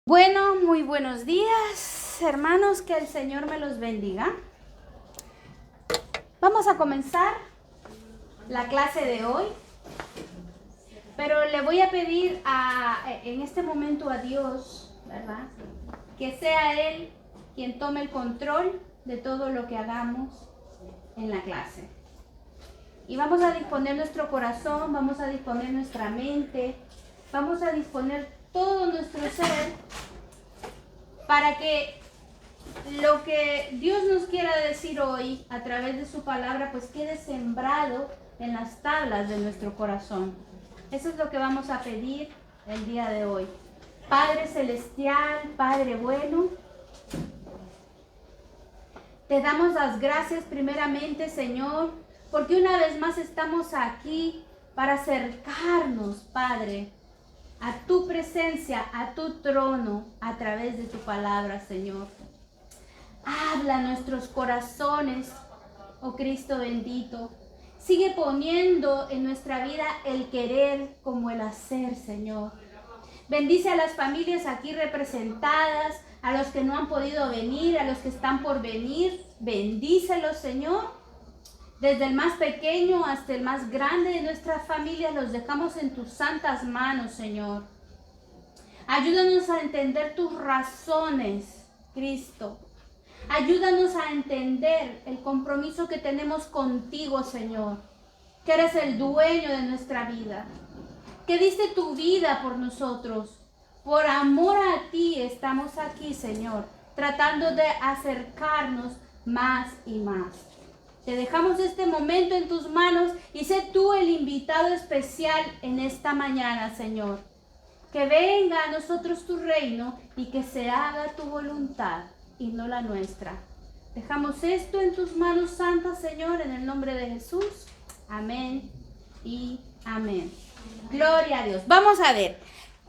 Bueno, muy buenos días, hermanos, que el Señor me los bendiga. Vamos a comenzar la clase de hoy, pero le voy a pedir en este momento a Dios, ¿verdad? Que sea Él quien tome el control de todo lo que hagamos en la clase. Y vamos a disponer nuestro corazón, vamos a disponer nuestra mente, vamos a disponer todo nuestro ser para que lo que Dios nos quiera decir hoy a través de su palabra pues quede sembrado en las tablas de nuestro corazón. Eso es lo que vamos a pedir el día de hoy. Padre celestial, Padre bueno, te damos las gracias primeramente, Señor, porque una vez más estamos aquí para acercarnos, Padre, a tu presencia, a tu trono, a través de tu palabra, Señor. Habla a nuestros corazones, oh Cristo bendito. Sigue poniendo en nuestra vida el querer como el hacer, Señor. Bendice a las familias aquí representadas, a los que no han podido venir, a los que están por venir. Bendícelos, Señor. Desde el más pequeño hasta el más grande de nuestras familias los dejamos en tus santas manos, Señor. Ayúdanos a entender tus razones, Cristo. Ayúdanos a entender el compromiso que tenemos contigo, Señor. Que eres el dueño de nuestra vida. Que diste tu vida por nosotros. Por amor a ti estamos aquí, Señor, tratando de acercarnos más y más. Te dejamos este momento en tus manos y sé tú el invitado especial en esta mañana, Señor. Que venga a nosotros tu reino y que se haga tu voluntad y no la nuestra. Dejamos esto en tus manos santas, Señor, en el nombre de Jesús. Amén y amén. Gloria a Dios. Vamos a ver.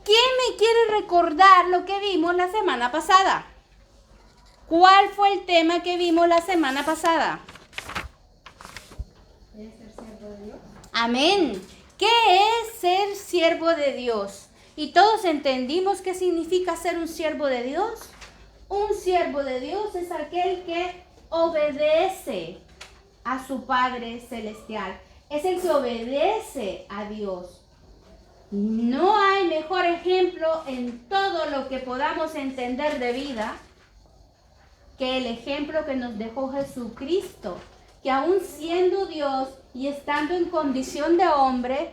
¿Quién me quiere recordar lo que vimos la semana pasada? ¿Cuál fue el tema que vimos la semana pasada? ¿Es ser siervo de Dios? Amén. ¿Qué es ser siervo de Dios? ¿Y todos entendimos qué significa ser un siervo de Dios? Un siervo de Dios es aquel que obedece a su Padre Celestial. Es el que obedece a Dios. No hay mejor ejemplo en todo lo que podamos entender de vida que el ejemplo que nos dejó Jesucristo, que aún siendo Dios y estando en condición de hombre,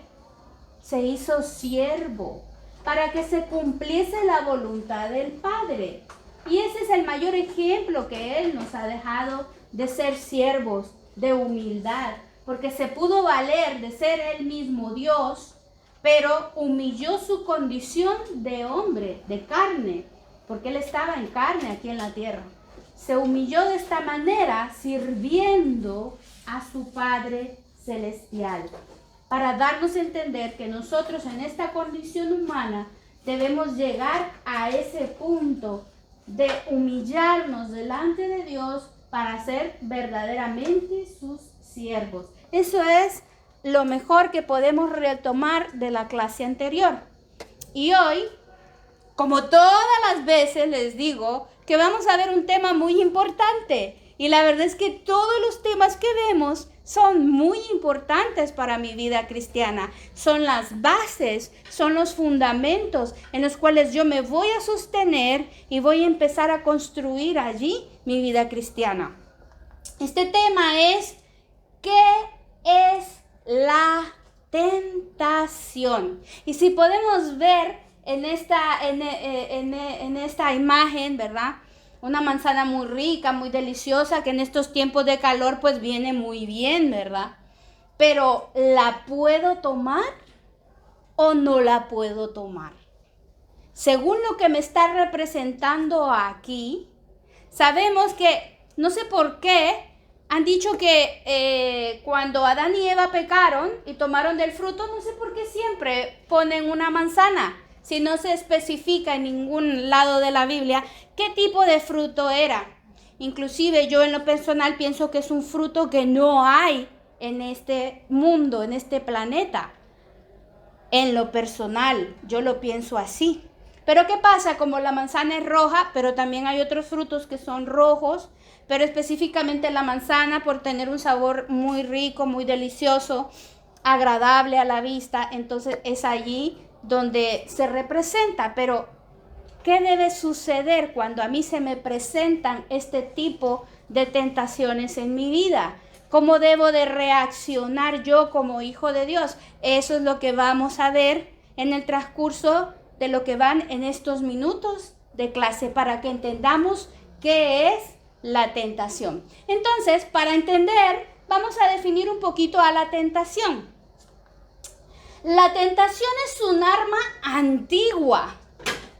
se hizo siervo para que se cumpliese la voluntad del Padre. Y ese es el mayor ejemplo que Él nos ha dejado de ser siervos, de humildad, porque se pudo valer de ser Él mismo Dios, pero humilló su condición de hombre, de carne, porque Él estaba en carne aquí en la tierra. Se humilló de esta manera sirviendo a su Padre Celestial, para darnos a entender que nosotros en esta condición humana debemos llegar a ese punto de humillarnos delante de Dios para ser verdaderamente sus siervos. Eso es lo mejor que podemos retomar de la clase anterior. Y hoy, como todas las veces, les digo que vamos a ver un tema muy importante. Y la verdad es que todos los temas que vemos son muy importantes para mi vida cristiana. Son las bases, son los fundamentos en los cuales yo me voy a sostener y voy a empezar a construir allí mi vida cristiana. Este tema es: ¿qué es la tentación? Y si podemos ver en esta imagen, ¿verdad? Una manzana muy rica, muy deliciosa, que en estos tiempos de calor pues viene muy bien, ¿verdad? Pero ¿la puedo tomar o no la puedo tomar? Según lo que me está representando aquí, sabemos que, no sé por qué, han dicho que cuando Adán y Eva pecaron y tomaron del fruto, no sé por qué siempre ponen una manzana, si no se especifica en ningún lado de la Biblia qué tipo de fruto era. Inclusive yo en lo personal pienso que es un fruto que no hay en este mundo, en este planeta. En lo personal, yo lo pienso así. Pero ¿qué pasa? Como la manzana es roja, pero también hay otros frutos que son rojos, pero específicamente la manzana por tener un sabor muy rico, muy delicioso, agradable a la vista, entonces es allí donde se representa. Pero ¿qué debe suceder cuando a mí se me presentan este tipo de tentaciones en mi vida? ¿Cómo debo de reaccionar yo como hijo de Dios? Eso es lo que vamos a ver en el transcurso de lo que van en estos minutos de clase para que entendamos qué es la tentación. Entonces, para entender, vamos a definir un poquito a la tentación. La tentación es un arma antigua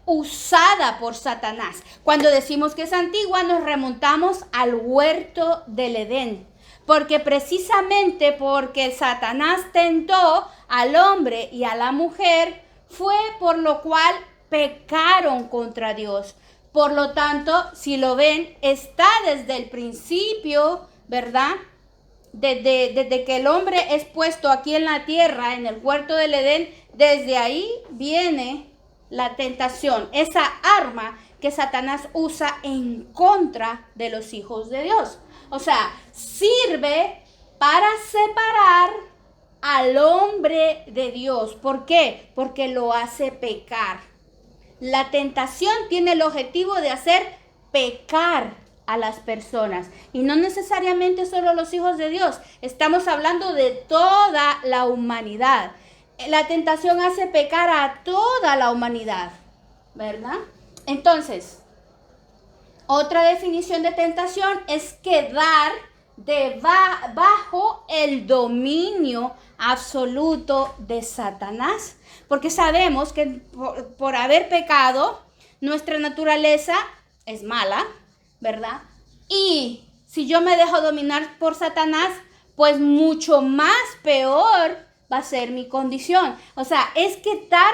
usada por Satanás. Cuando decimos que es antigua, nos remontamos al huerto del Edén. Porque precisamente porque Satanás tentó al hombre y a la mujer, fue por lo cual pecaron contra Dios. Por lo tanto, si lo ven, está desde el principio, ¿verdad? Desde que el hombre es puesto aquí en la tierra, en el huerto del Edén, desde ahí viene la tentación, esa arma que Satanás usa en contra de los hijos de Dios. O sea, sirve para separar al hombre de Dios. ¿Por qué? Porque lo hace pecar. La tentación tiene el objetivo de hacer pecar a las personas. Y no necesariamente solo los hijos de Dios. Estamos hablando de toda la humanidad. La tentación hace pecar a toda la humanidad, ¿verdad? Entonces, otra definición de tentación es quedar bajo el dominio absoluto de Satanás. Porque sabemos que por haber pecado, nuestra naturaleza es mala, ¿verdad? Y si yo me dejo dominar por Satanás, pues mucho más peor va a ser mi condición. O sea, es quedar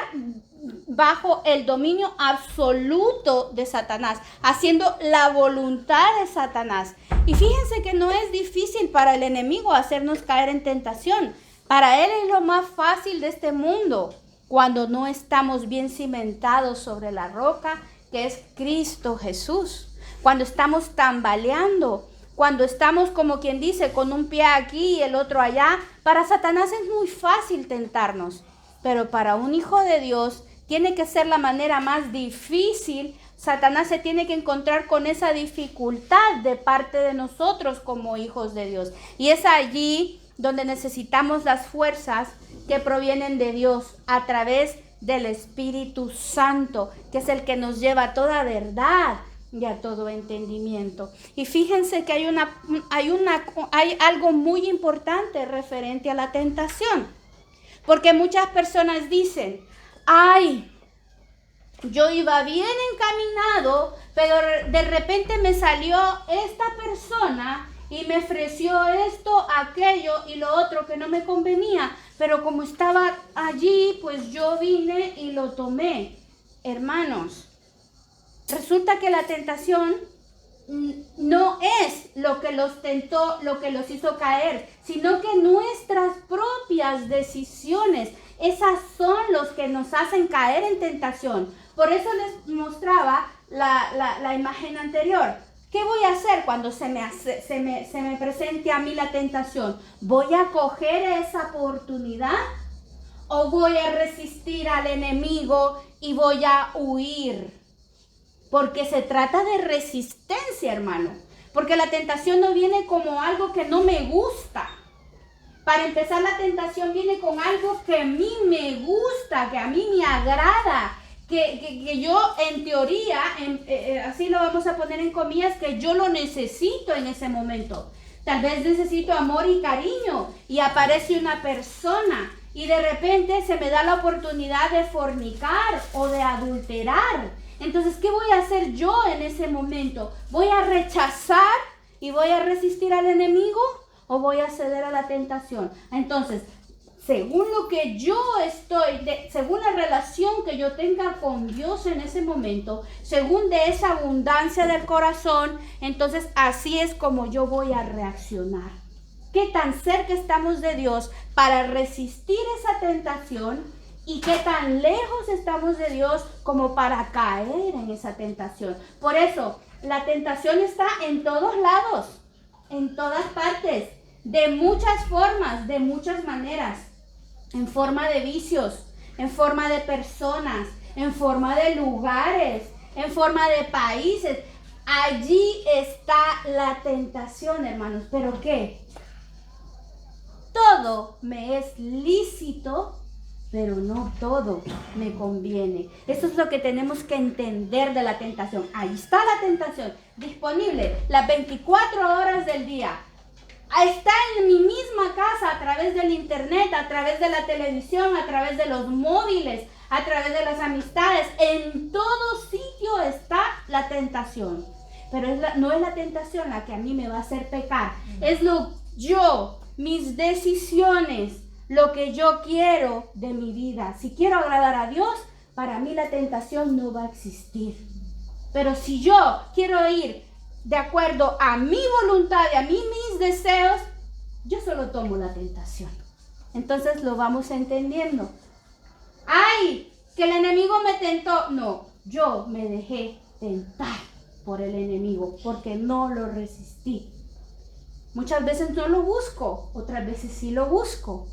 bajo el dominio absoluto de Satanás, haciendo la voluntad de Satanás. Y fíjense que no es difícil para el enemigo hacernos caer en tentación. Para él es lo más fácil de este mundo, cuando no estamos bien cimentados sobre la roca, que es Cristo Jesús. Cuando estamos tambaleando, cuando estamos, como quien dice, con un pie aquí y el otro allá. Para Satanás es muy fácil tentarnos, pero para un hijo de Dios tiene que ser la manera más difícil. Satanás se tiene que encontrar con esa dificultad de parte de nosotros como hijos de Dios. Y es allí donde necesitamos las fuerzas que provienen de Dios a través del Espíritu Santo, que es el que nos lleva a toda verdad y a todo entendimiento. Y fíjense que hay algo muy importante referente a la tentación, porque muchas personas dicen: ay, yo iba bien encaminado, pero de repente me salió esta persona y me ofreció esto, aquello y lo otro que no me convenía, pero como estaba allí, pues yo vine y lo tomé. Hermanos, resulta que la tentación no es lo que los tentó, lo que los hizo caer, sino que nuestras propias decisiones, esas son los que nos hacen caer en tentación. Por eso les mostraba la imagen anterior. ¿Qué voy a hacer cuando se me presente a mí la tentación? ¿Voy a coger esa oportunidad o voy a resistir al enemigo y voy a huir? Porque se trata de resistencia, hermano. Porque la tentación no viene como algo que no me gusta. Para empezar, la tentación viene con algo que a mí me gusta, que a mí me agrada. Que yo en teoría, así lo vamos a poner en comillas, que yo lo necesito en ese momento. Tal vez necesito amor y cariño y aparece una persona y de repente se me da la oportunidad de fornicar o de adulterar. Entonces, ¿qué voy a hacer yo en ese momento? ¿Voy a rechazar y voy a resistir al enemigo o voy a ceder a la tentación? Entonces, según lo que yo según la relación que yo tenga con Dios en ese momento, según de esa abundancia del corazón, entonces así es como yo voy a reaccionar. ¿Qué tan cerca estamos de Dios para resistir esa tentación y qué tan lejos estamos de Dios como para caer en esa tentación. Por eso, la tentación está en todos lados, en todas partes, de muchas formas, de muchas maneras, en forma de vicios, en forma de personas, en forma de lugares, en forma de países. Allí está la tentación, hermanos. ¿Pero qué? Todo me es lícito, pero no todo me conviene. Eso es lo que tenemos que entender de la tentación. Ahí está la tentación, disponible las 24 horas del día. Está en mi misma casa, a través del internet, a través de la televisión, a través de los móviles, a través de las amistades. En todo sitio está la tentación. Pero no es la tentación la que a mí me va a hacer pecar. Es mis decisiones, lo que yo quiero de mi vida. Si quiero agradar a Dios, para mí la tentación no va a existir. Pero si yo quiero ir de acuerdo a mi voluntad y a mis deseos, yo solo tomo la tentación. Entonces lo vamos entendiendo. ¡Ay! Que el enemigo me tentó. No, yo me dejé tentar por el enemigo porque no lo resistí. Muchas veces no lo busco, otras veces sí lo busco.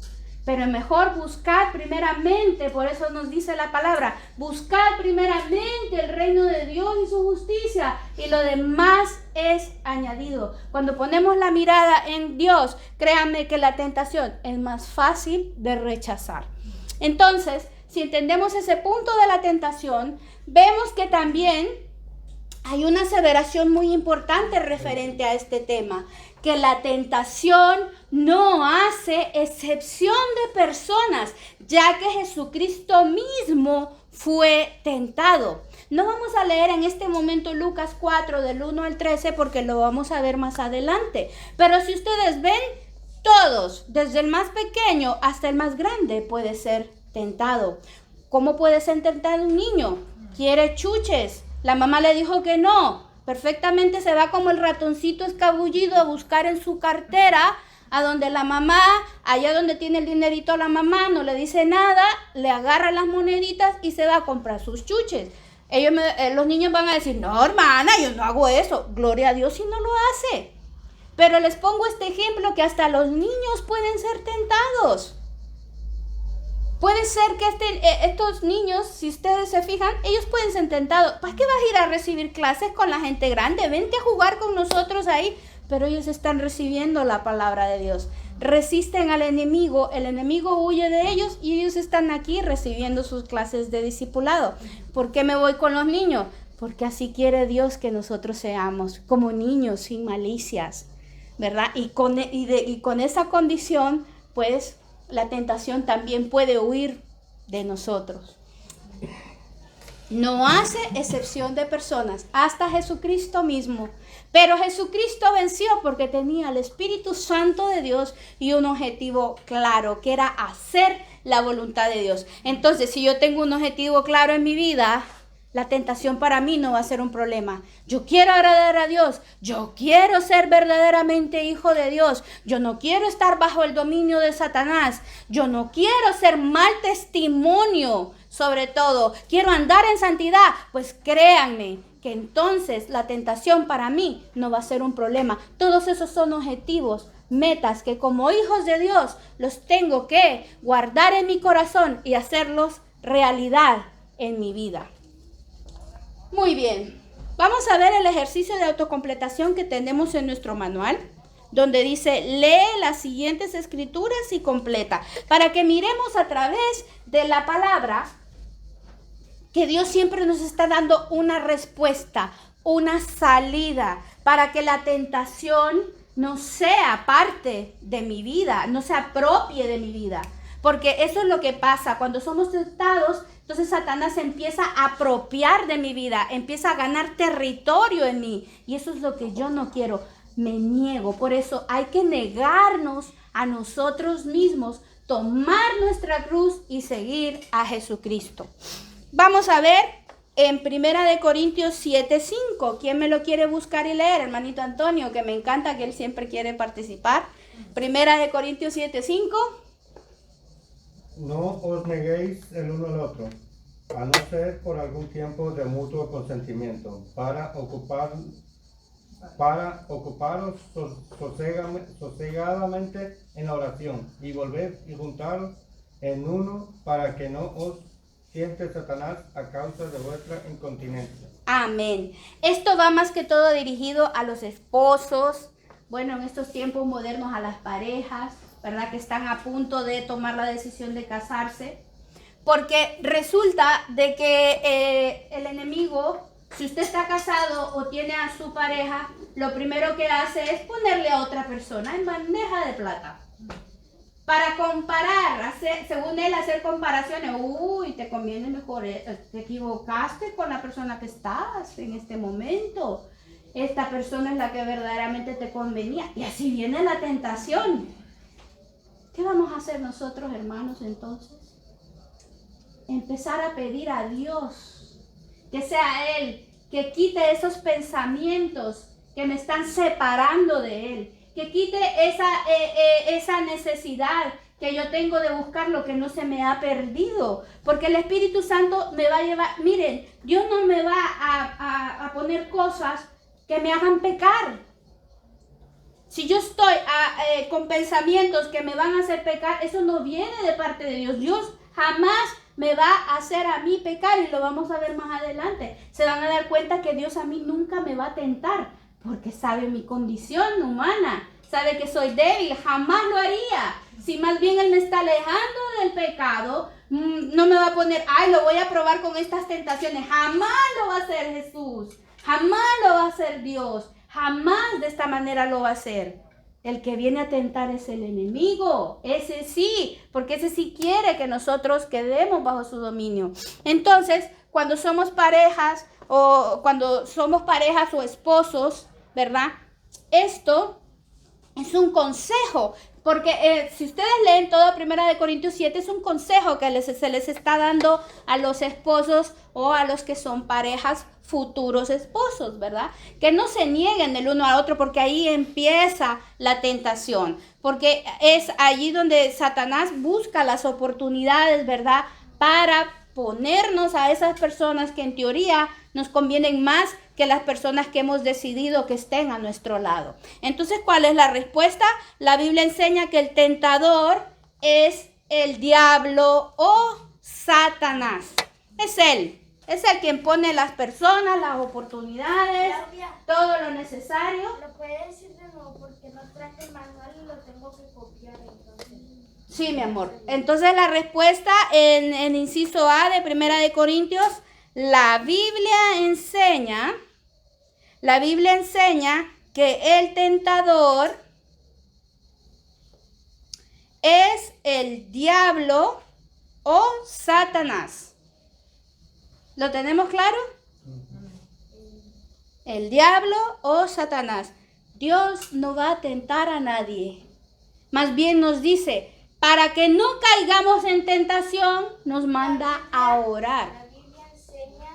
Pero es mejor buscar primeramente, por eso nos dice la palabra, buscar primeramente el reino de Dios y su justicia, y lo demás es añadido. Cuando ponemos la mirada en Dios, créanme que la tentación es más fácil de rechazar. Entonces, si entendemos ese punto de la tentación, vemos que también hay una aseveración muy importante referente a este tema, que la tentación no hace excepción de personas, ya que Jesucristo mismo fue tentado. No vamos a leer en este momento Lucas 4 del 1 al 13 porque lo vamos a ver más adelante. Pero si ustedes ven, todos, desde el más pequeño hasta el más grande, puede ser tentado. ¿Cómo puede ser tentado un niño? Quiere chuches. La mamá le dijo que no. Perfectamente se va como el ratoncito escabullido a buscar en su cartera, a donde la mamá, allá donde tiene el dinerito la mamá, no le dice nada, le agarra las moneditas y se va a comprar sus chuches. Los niños van a decir, no, hermana, yo no hago eso. Gloria a Dios si no lo hace. Pero les pongo este ejemplo que hasta los niños pueden ser tentados. Puede ser que estos niños, si ustedes se fijan, ellos pueden ser tentados. ¿Para qué vas a ir a recibir clases con la gente grande? Vente a jugar con nosotros ahí. Pero ellos están recibiendo la palabra de Dios. Resisten al enemigo, el enemigo huye de ellos y ellos están aquí recibiendo sus clases de discipulado. ¿Por qué me voy con los niños? Porque así quiere Dios que nosotros seamos como niños sin malicias, ¿verdad? Y con esa condición, pues, la tentación también puede huir de nosotros. No hace excepción de personas, hasta Jesucristo mismo. Pero Jesucristo venció porque tenía el Espíritu Santo de Dios y un objetivo claro, que era hacer la voluntad de Dios. Entonces, si yo tengo un objetivo claro en mi vida, la tentación para mí no va a ser un problema. Yo quiero agradar a Dios. Yo quiero ser verdaderamente hijo de Dios. Yo no quiero estar bajo el dominio de Satanás. Yo no quiero ser mal testimonio. Sobre todo, quiero andar en santidad. Pues créanme que entonces la tentación para mí no va a ser un problema. Todos esos son objetivos, metas que como hijos de Dios los tengo que guardar en mi corazón y hacerlos realidad en mi vida. Muy bien, vamos a ver el ejercicio de autocompletación que tenemos en nuestro manual, donde dice, lee las siguientes escrituras y completa, para que miremos a través de la palabra que Dios siempre nos está dando una respuesta, una salida, para que la tentación no sea parte de mi vida, no se apropie de mi vida. Porque eso es lo que pasa cuando somos tentados. Entonces Satanás empieza a apropiar de mi vida, empieza a ganar territorio en mí. Y eso es lo que yo no quiero, me niego. Por eso hay que negarnos a nosotros mismos, tomar nuestra cruz y seguir a Jesucristo. Vamos a ver en 1 Corintios 7:5. ¿Quién me lo quiere buscar y leer? Hermanito Antonio, que me encanta que él siempre quiere participar. 1 Corintios 7:5. No os neguéis el uno al otro, a no ser por algún tiempo de mutuo consentimiento, para ocuparos sosegadamente en la oración, y volver y juntaros en uno, para que no os tiente Satanás a causa de vuestra incontinencia. Amén. Esto va más que todo dirigido a los esposos, bueno, en estos tiempos modernos a las parejas, ¿verdad? Que están a punto de tomar la decisión de casarse. Porque resulta de que el enemigo, si usted está casado o tiene a su pareja, lo primero que hace es ponerle a otra persona en bandeja de plata. Para comparar, según él, hacer comparaciones. Uy, te conviene mejor, te equivocaste con la persona que estás en este momento. Esta persona es la que verdaderamente te convenía. Y así viene la tentación. ¿Qué vamos a hacer nosotros, hermanos, entonces? Empezar a pedir a Dios que sea Él, que quite esos pensamientos que me están separando de Él, que quite esa necesidad que yo tengo de buscar lo que no se me ha perdido, porque el Espíritu Santo me va a llevar, miren, Dios no me va a poner cosas que me hagan pecar. Si yo estoy con pensamientos que me van a hacer pecar, eso no viene de parte de Dios. Dios jamás me va a hacer a mí pecar, y lo vamos a ver más adelante. Se van a dar cuenta que Dios a mí nunca me va a tentar, porque sabe mi condición humana, sabe que soy débil, jamás lo haría. Si más bien Él me está alejando del pecado, no me va a poner, ay, lo voy a probar con estas tentaciones. Jamás lo va a hacer Jesús, jamás lo va a hacer Dios, jamás de esta manera lo va a hacer. El que viene a tentar es el enemigo, ese sí, porque ese sí quiere que nosotros quedemos bajo su dominio. Entonces, cuando somos parejas o esposos, ¿verdad? Esto es un consejo, porque si ustedes leen todo 1 Corintios 7, es un consejo que se les está dando a los esposos o a los que son parejas, futuros esposos, ¿verdad? Que no se nieguen el uno al otro, porque ahí empieza la tentación, porque es allí donde Satanás busca las oportunidades, ¿verdad? Para ponernos a esas personas que en teoría nos convienen más que las personas que hemos decidido que estén a nuestro lado. Entonces, ¿cuál es la respuesta? La Biblia enseña que el tentador es el diablo o Satanás. Es él quien pone las personas, las oportunidades, Claudia, todo lo necesario. ¿lo puede decir de nuevo? Porque no traje el manual y lo tengo que copiar, entonces. Sí, mi amor. Entonces la respuesta en el inciso A de 1 de Corintios, la Biblia enseña que el tentador es el diablo o Satanás. ¿Lo tenemos claro? El diablo o Satanás. Dios no va a tentar a nadie. Más bien nos dice, para que no caigamos en tentación, nos manda a orar. La Biblia enseña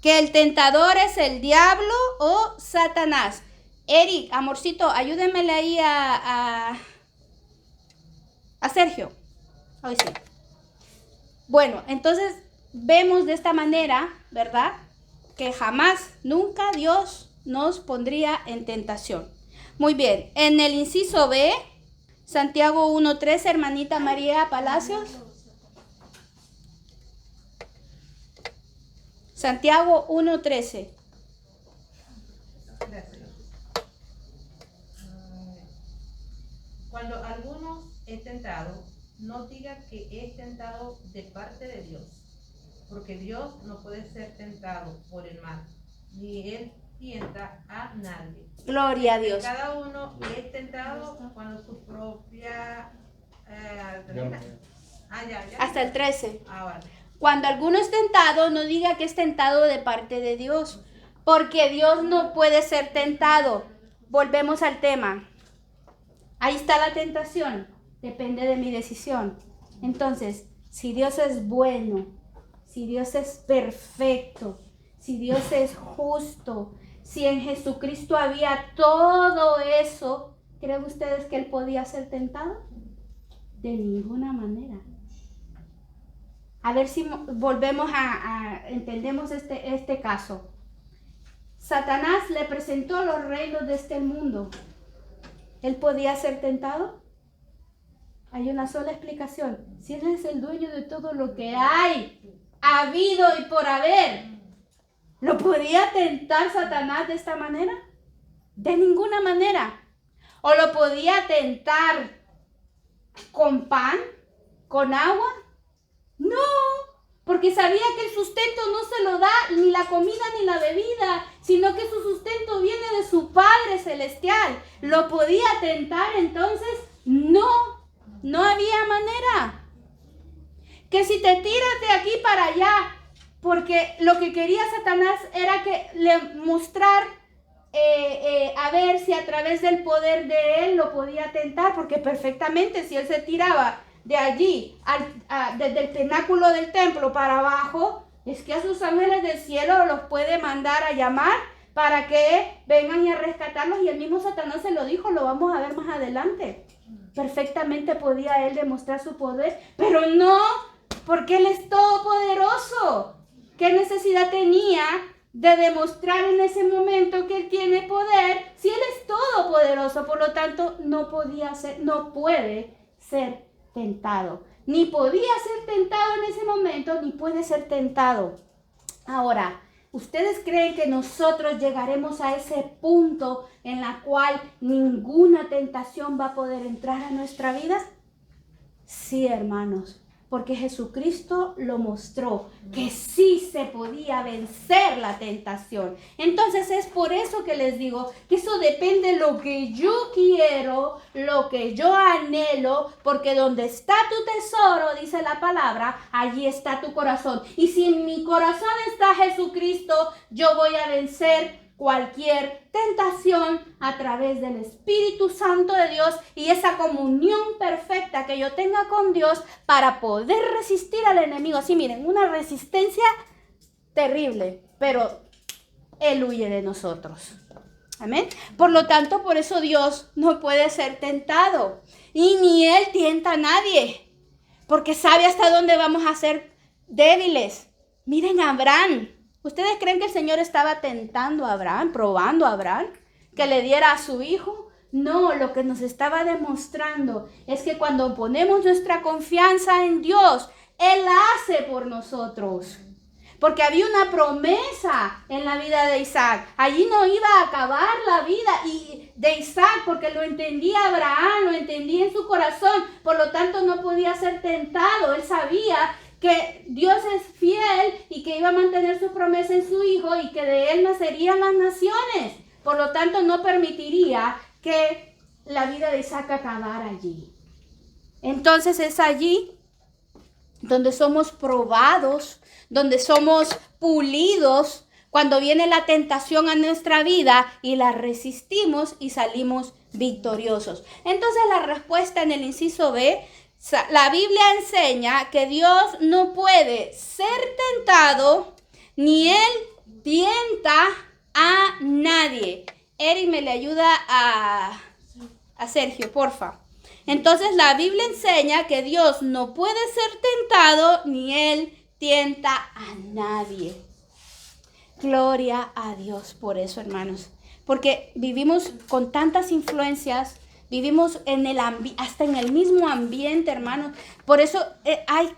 Que el tentador es el diablo o Satanás. Eric, amorcito, ayúdenmele ahí a Sergio. Hoy sí. Bueno, entonces vemos de esta manera, ¿verdad? Que jamás, nunca Dios nos pondría en tentación. Muy bien, en el inciso B, Santiago 1:13, hermanita María Palacios. Santiago 1:13. Cuando alguno es tentado, no diga que es tentado de parte de Dios, porque Dios no puede ser tentado por el mal, ni Él tienta a nadie. Gloria a Dios. Cada uno es tentado cuando su propia... Hasta el 13. Ahora. Cuando alguno es tentado, no diga que es tentado de parte de Dios, porque Dios no puede ser tentado. Volvemos al tema. Ahí está la tentación. Depende de mi decisión. Entonces, si Dios es bueno, si Dios es perfecto, si Dios es justo, si en Jesucristo había todo eso, ¿creen ustedes que Él podía ser tentado? De ninguna manera. A ver si volvemos entendemos este caso. Satanás le presentó los reinos de este mundo. ¿Él podía ser tentado? Hay una sola explicación. Si Él es el dueño de todo lo que hay, habido y por haber, ¿lo podía tentar Satanás de esta manera? De ninguna manera. ¿O lo podía tentar con pan, con agua? No, porque sabía que el sustento no se lo da ni la comida ni la bebida, sino que su sustento viene de su Padre Celestial. ¿Lo podía tentar entonces? No, no había manera. Que si te tiras de aquí para allá, porque lo que quería Satanás era que le mostrar a ver si a través del poder de él lo podía tentar, porque perfectamente si él se tiraba de allí, desde el pináculo del templo para abajo, es que a sus ángeles del cielo los puede mandar a llamar para que vengan y a rescatarlos, y el mismo Satanás se lo dijo, lo vamos a ver más adelante. Perfectamente podía él demostrar su poder, pero no, porque él es todopoderoso. ¿Qué necesidad tenía de demostrar en ese momento que él tiene poder si él es todopoderoso? Por lo tanto, no puede ser tentado. Ni podía ser tentado en ese momento, ni puede ser tentado. Ahora, ¿ustedes creen que nosotros llegaremos a ese punto en la cual ninguna tentación va a poder entrar a nuestra vida? Sí, hermanos, porque Jesucristo lo mostró, que sí se podía vencer la tentación. Entonces es por eso que les digo que eso depende de lo que yo quiero, lo que yo anhelo, porque donde está tu tesoro, dice la palabra, allí está tu corazón. Y si en mi corazón está Jesucristo, yo voy a vencer cualquier tentación a través del Espíritu Santo de Dios y esa comunión perfecta que yo tenga con Dios para poder resistir al enemigo. Así miren, una resistencia terrible, pero Él huye de nosotros. Amén. Por lo tanto, por eso Dios no puede ser tentado y ni Él tienta a nadie, porque sabe hasta dónde vamos a ser débiles. Miren a Abraham. ¿Ustedes creen que el Señor estaba tentando a Abraham, probando a Abraham, que le diera a su hijo? No, lo que nos estaba demostrando es que cuando ponemos nuestra confianza en Dios, Él hace por nosotros. Porque había una promesa en la vida de Isaac. Allí no iba a acabar la vida de Isaac, porque lo entendía Abraham, lo entendía en su corazón. Por lo tanto, no podía ser tentado. Él sabía que Dios es fiel y que iba a mantener su promesa en su hijo y que de él nacerían las naciones. Por lo tanto, no permitiría que la vida de Isaac acabara allí. Entonces es allí donde somos probados, donde somos pulidos, cuando viene la tentación a nuestra vida y la resistimos y salimos victoriosos. Entonces la respuesta en el inciso B, la Biblia enseña que Dios no puede ser tentado, ni Él tienta a nadie. Eric, me le ayuda a Sergio, porfa. Entonces la Biblia enseña que Dios no puede ser tentado, ni Él tienta a nadie. Gloria a Dios por eso, hermanos. Porque vivimos con tantas influencias. Vivimos hasta en el mismo ambiente, hermanos. Por eso hay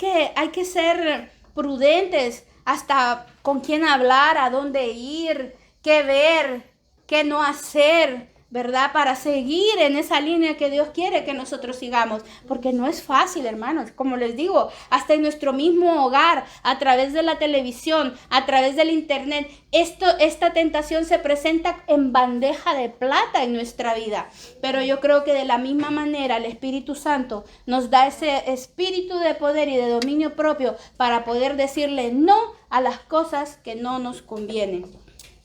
que ser prudentes hasta con quién hablar, a dónde ir, qué ver, qué no hacer, ¿verdad? Para seguir en esa línea que Dios quiere que nosotros sigamos. Porque no es fácil, hermanos. Como les digo, hasta en nuestro mismo hogar, a través de la televisión, a través del internet, esta tentación se presenta en bandeja de plata en nuestra vida. Pero yo creo que de la misma manera el Espíritu Santo nos da ese espíritu de poder y de dominio propio para poder decirle no a las cosas que no nos convienen.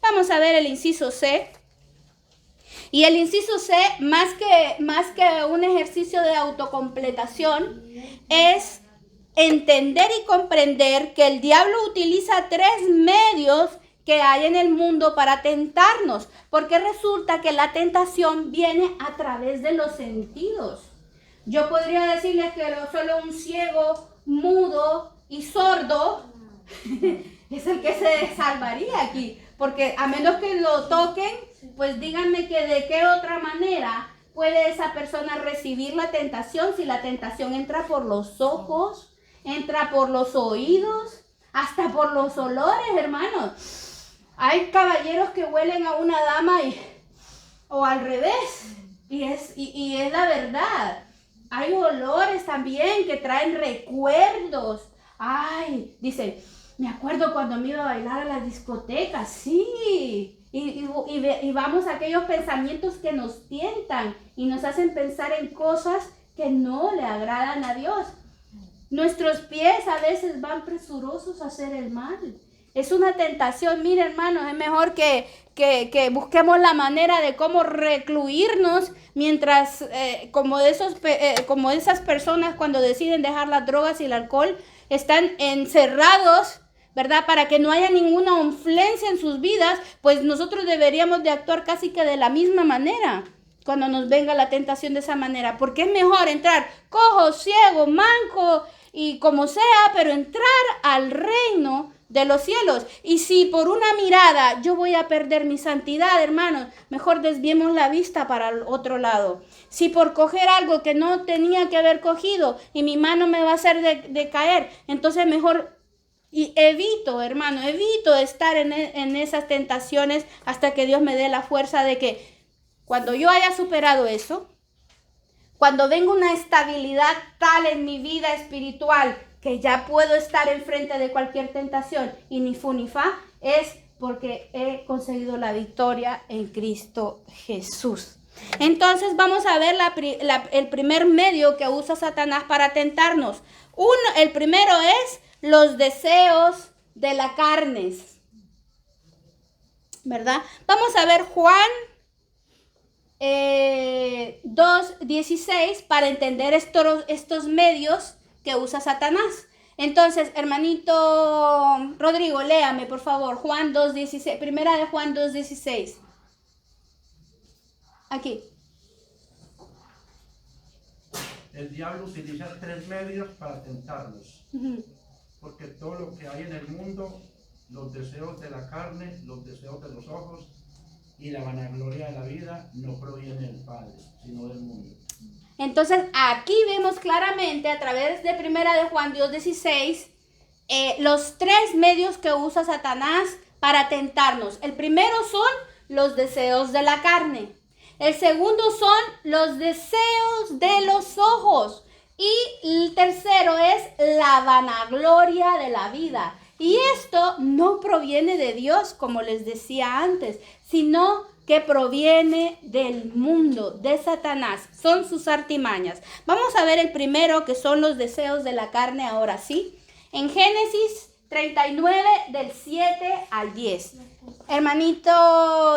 Vamos a ver el inciso C. Y el inciso C, más que un ejercicio de autocompletación, es entender y comprender que el diablo utiliza 3 medios que hay en el mundo para tentarnos, porque resulta que la tentación viene a través de los sentidos. Yo podría decirles que solo un ciego mudo y sordo es el que se salvaría aquí. Porque a menos que lo toquen, pues díganme que de qué otra manera puede esa persona recibir la tentación si la tentación entra por los ojos, entra por los oídos, hasta por los olores, hermanos. Hay caballeros que huelen a una dama o al revés, y es la verdad. Hay olores también que traen recuerdos. Ay, dice, me acuerdo cuando me iba a bailar a las discotecas, sí. Y vamos a aquellos pensamientos que nos tientan y nos hacen pensar en cosas que no le agradan a Dios. Nuestros pies a veces van presurosos a hacer el mal. Es una tentación. Mire, hermanos, es mejor que busquemos la manera de cómo recluirnos mientras, como esas personas cuando deciden dejar las drogas y el alcohol, están encerrados, ¿verdad? Para que no haya ninguna influencia en sus vidas, pues nosotros deberíamos de actuar casi que de la misma manera cuando nos venga la tentación de esa manera, porque es mejor entrar cojo, ciego, manco y como sea, pero entrar al reino de los cielos. Y si por una mirada yo voy a perder mi santidad, hermanos, mejor desviemos la vista para el otro lado. Si por coger algo que no tenía que haber cogido y mi mano me va a hacer de caer, entonces mejor evito estar en esas tentaciones hasta que Dios me dé la fuerza de que cuando yo haya superado eso, cuando venga una estabilidad tal en mi vida espiritual que ya puedo estar enfrente de cualquier tentación y ni fu ni fa, es porque he conseguido la victoria en Cristo Jesús. Entonces vamos a ver el primer medio que usa Satanás para tentarnos. El primero es los deseos de la carne, ¿verdad? Vamos a ver Juan 2:16 para entender estos medios que usa Satanás. Entonces, hermanito Rodrigo, léame por favor Juan 2:16, primera de Juan 2:16. Aquí. El diablo utiliza 3 medios para tentarlos, porque todo lo que hay en el mundo, los deseos de la carne, los deseos de los ojos y la vanagloria de la vida, no proviene del Padre, sino del mundo. Entonces, aquí vemos claramente a través de primera de Juan 2:16 los 3 medios que usa Satanás para tentarnos. El primero son los deseos de la carne. El segundo son los deseos de los ojos. Y el tercero es la vanagloria de la vida. Y esto no proviene de Dios, como les decía antes, sino que proviene del mundo, de Satanás. Son sus artimañas. Vamos a ver el primero, que son los deseos de la carne, ahora sí. En Génesis 39, del 7 al 10. Hermanito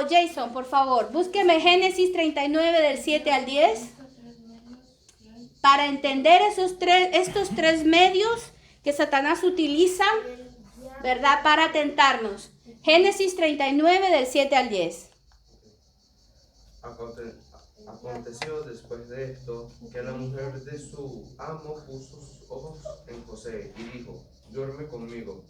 Jason, por favor, búsqueme Génesis 39, del 7 al 10. Para entender estos 3 medios que Satanás utiliza, ¿verdad? Para tentarnos. Génesis 39, del 7 al 10. Aconteció después de esto que la mujer de su amo puso sus ojos en José y dijo: duerme conmigo.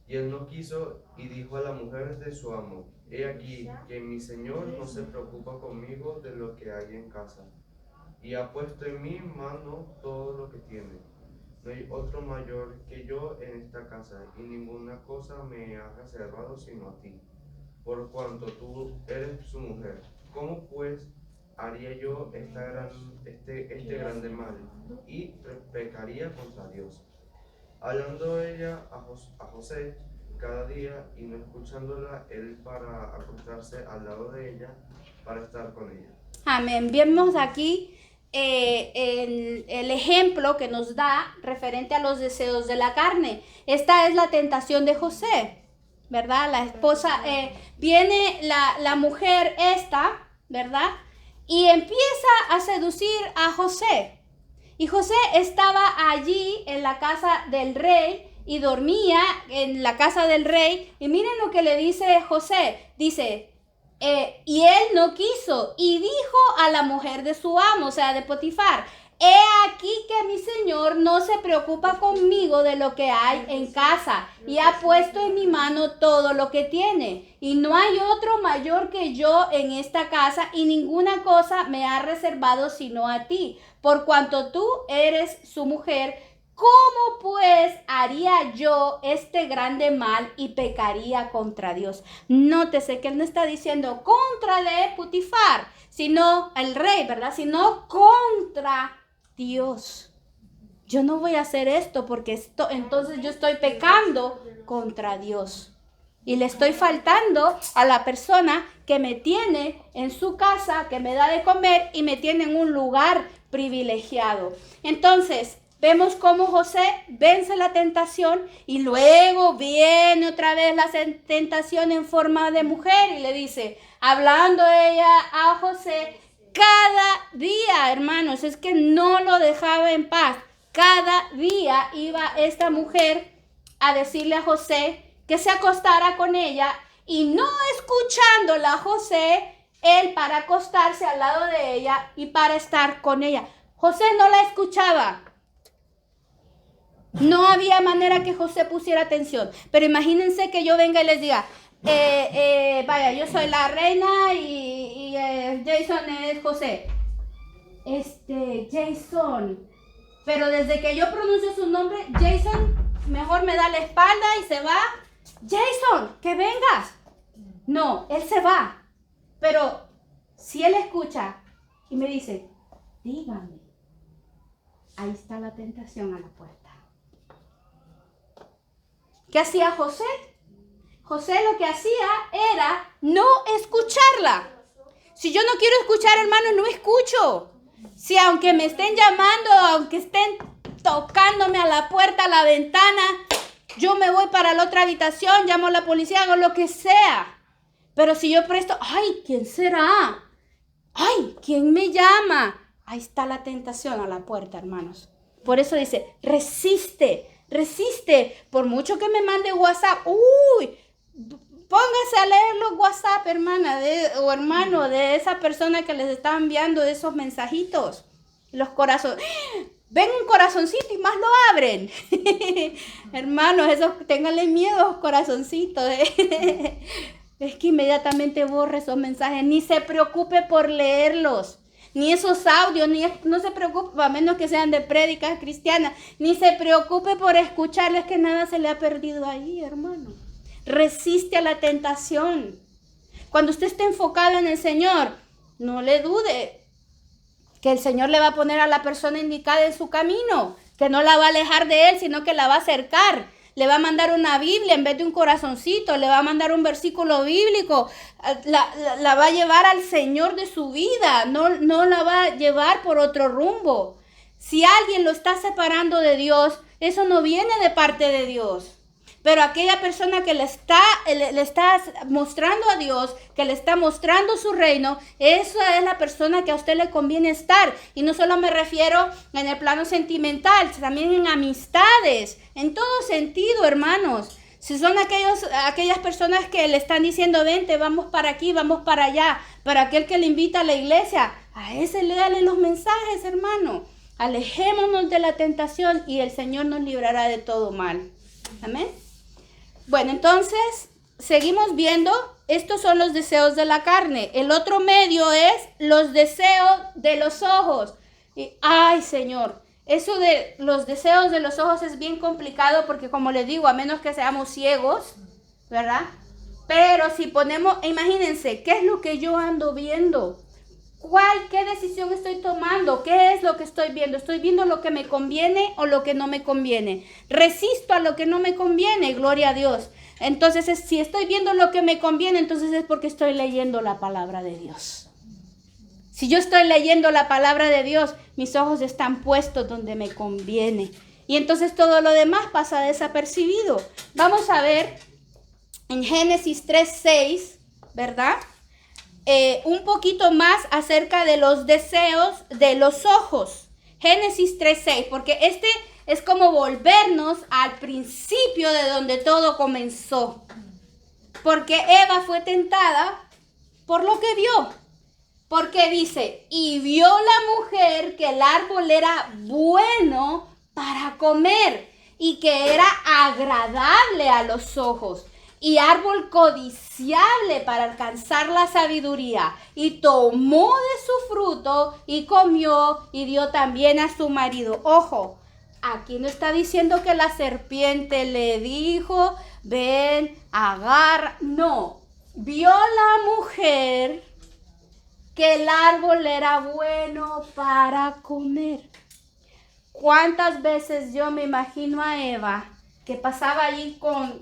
Y él no quiso, y dijo a la mujer de su amo: he aquí que mi señor no se preocupa conmigo de lo que hay en casa, y ha puesto en mi mano todo lo que tiene. No hay otro mayor que yo en esta casa, y ninguna cosa me ha reservado sino a ti, por cuanto tú eres su mujer. ¿Cómo pues haría yo este grande mal? Y pecaría contra Dios. Hablando ella a José cada día y no escuchándola él para acostarse al lado de ella para estar con ella. Amén. Vemos aquí el ejemplo que nos da referente a los deseos de la carne. Esta es la tentación de José, ¿verdad? La esposa, viene la mujer esta, ¿verdad? Y empieza a seducir a José. Y José estaba allí en la casa del rey y dormía en la casa del rey. Y miren lo que le dice José. Dice, y él no quiso y dijo a la mujer de su amo, o sea, de Potifar: he aquí que mi señor Señor no se preocupa conmigo de lo que hay en casa y ha puesto en mi mano todo lo que tiene. Y no hay otro mayor que yo en esta casa y ninguna cosa me ha reservado sino a ti, por cuanto tú eres su mujer. ¿Cómo pues haría yo este grande mal y pecaría contra Dios? Nótese que él no está diciendo contra de Potifar, sino el rey, ¿verdad? Sino contra Dios. Yo no voy a hacer esto porque entonces yo estoy pecando contra Dios. Y le estoy faltando a la persona que me tiene en su casa, que me da de comer y me tiene en un lugar privilegiado. Entonces, vemos cómo José vence la tentación y luego viene otra vez la tentación en forma de mujer y le dice, hablando ella a José, cada día, hermanos, es que no lo dejaba en paz. Cada día iba esta mujer a decirle a José que se acostara con ella y no escuchándola a José, él para acostarse al lado de ella y para estar con ella. José no la escuchaba. No había manera que José pusiera atención. Pero imagínense que yo venga y les diga, vaya, yo soy la reina y Jason es José. Jason. Pero desde que yo pronuncio su nombre, Jason mejor me da la espalda y se va. Jason, que vengas. No, él se va. Pero si él escucha y me dice, dígame, ahí está la tentación a la puerta. ¿Qué hacía José? José lo que hacía era no escucharla. Si yo no quiero escuchar, hermano, no escucho. Si aunque me estén llamando, aunque estén tocándome a la puerta, a la ventana, yo me voy para la otra habitación, llamo a la policía, hago lo que sea. Pero si yo presto, ay, ¿quién será? Ay, ¿quién me llama? Ahí está la tentación a la puerta, hermanos. Por eso dice, resiste. Por mucho que me mande WhatsApp, póngase a leer los WhatsApp, hermana, o hermano, de esa persona que les está enviando esos mensajitos. Los corazones. Ven un corazoncito y más lo abren. Hermanos, ténganle miedo a los corazoncitos. Es que inmediatamente borre esos mensajes. Ni se preocupe por leerlos. Ni esos audios, no se preocupe, a menos que sean de prédicas cristianas. Ni se preocupe por escucharles, que nada se le ha perdido ahí, hermano. Resiste a la tentación. Cuando usted esté enfocado en el Señor, no le dude que el Señor le va a poner a la persona indicada en su camino, que no la va a alejar de Él, sino que la va a acercar. Le va a mandar una Biblia en vez de un corazoncito, le va a mandar un versículo bíblico, la va a llevar al Señor de su vida, no la va a llevar por otro rumbo. Si alguien lo está separando de Dios, eso no viene de parte de Dios. Pero aquella persona que le está mostrando a Dios, que le está mostrando su reino, esa es la persona que a usted le conviene estar. Y no solo me refiero en el plano sentimental, también en amistades, en todo sentido, hermanos. Si son aquellas personas que le están diciendo, vente, vamos para aquí, vamos para allá, para aquel que le invita a la iglesia, a ese léale los mensajes, hermano. Alejémonos de la tentación y el Señor nos librará de todo mal. Amén. Bueno, entonces, seguimos viendo, estos son los deseos de la carne. El otro medio es los deseos de los ojos. Y, ay, Señor, eso de los deseos de los ojos es bien complicado porque, como les digo, a menos que seamos ciegos, ¿verdad? Pero si ponemos, imagínense, ¿qué es lo que yo ando viendo? ¿Qué decisión estoy tomando? ¿Qué es lo que estoy viendo? ¿Estoy viendo lo que me conviene o lo que no me conviene? Resisto a lo que no me conviene, gloria a Dios. Entonces, si estoy viendo lo que me conviene, entonces es porque estoy leyendo la palabra de Dios. Si yo estoy leyendo la palabra de Dios, mis ojos están puestos donde me conviene. Y entonces todo lo demás pasa desapercibido. Vamos a ver en Génesis 3:6, ¿verdad? Un poquito más acerca de los deseos de los ojos. Génesis 3:6, porque este es como volvernos al principio de donde todo comenzó. Porque Eva fue tentada por lo que vio. Porque dice, y vio la mujer que el árbol era bueno para comer y que era agradable a los ojos y árbol codiciable para alcanzar la sabiduría. Y tomó de su fruto y comió y dio también a su marido. Ojo, aquí no está diciendo que la serpiente le dijo, ven, agarra. No, vio la mujer que el árbol era bueno para comer. ¿Cuántas veces yo me imagino a Eva que pasaba allí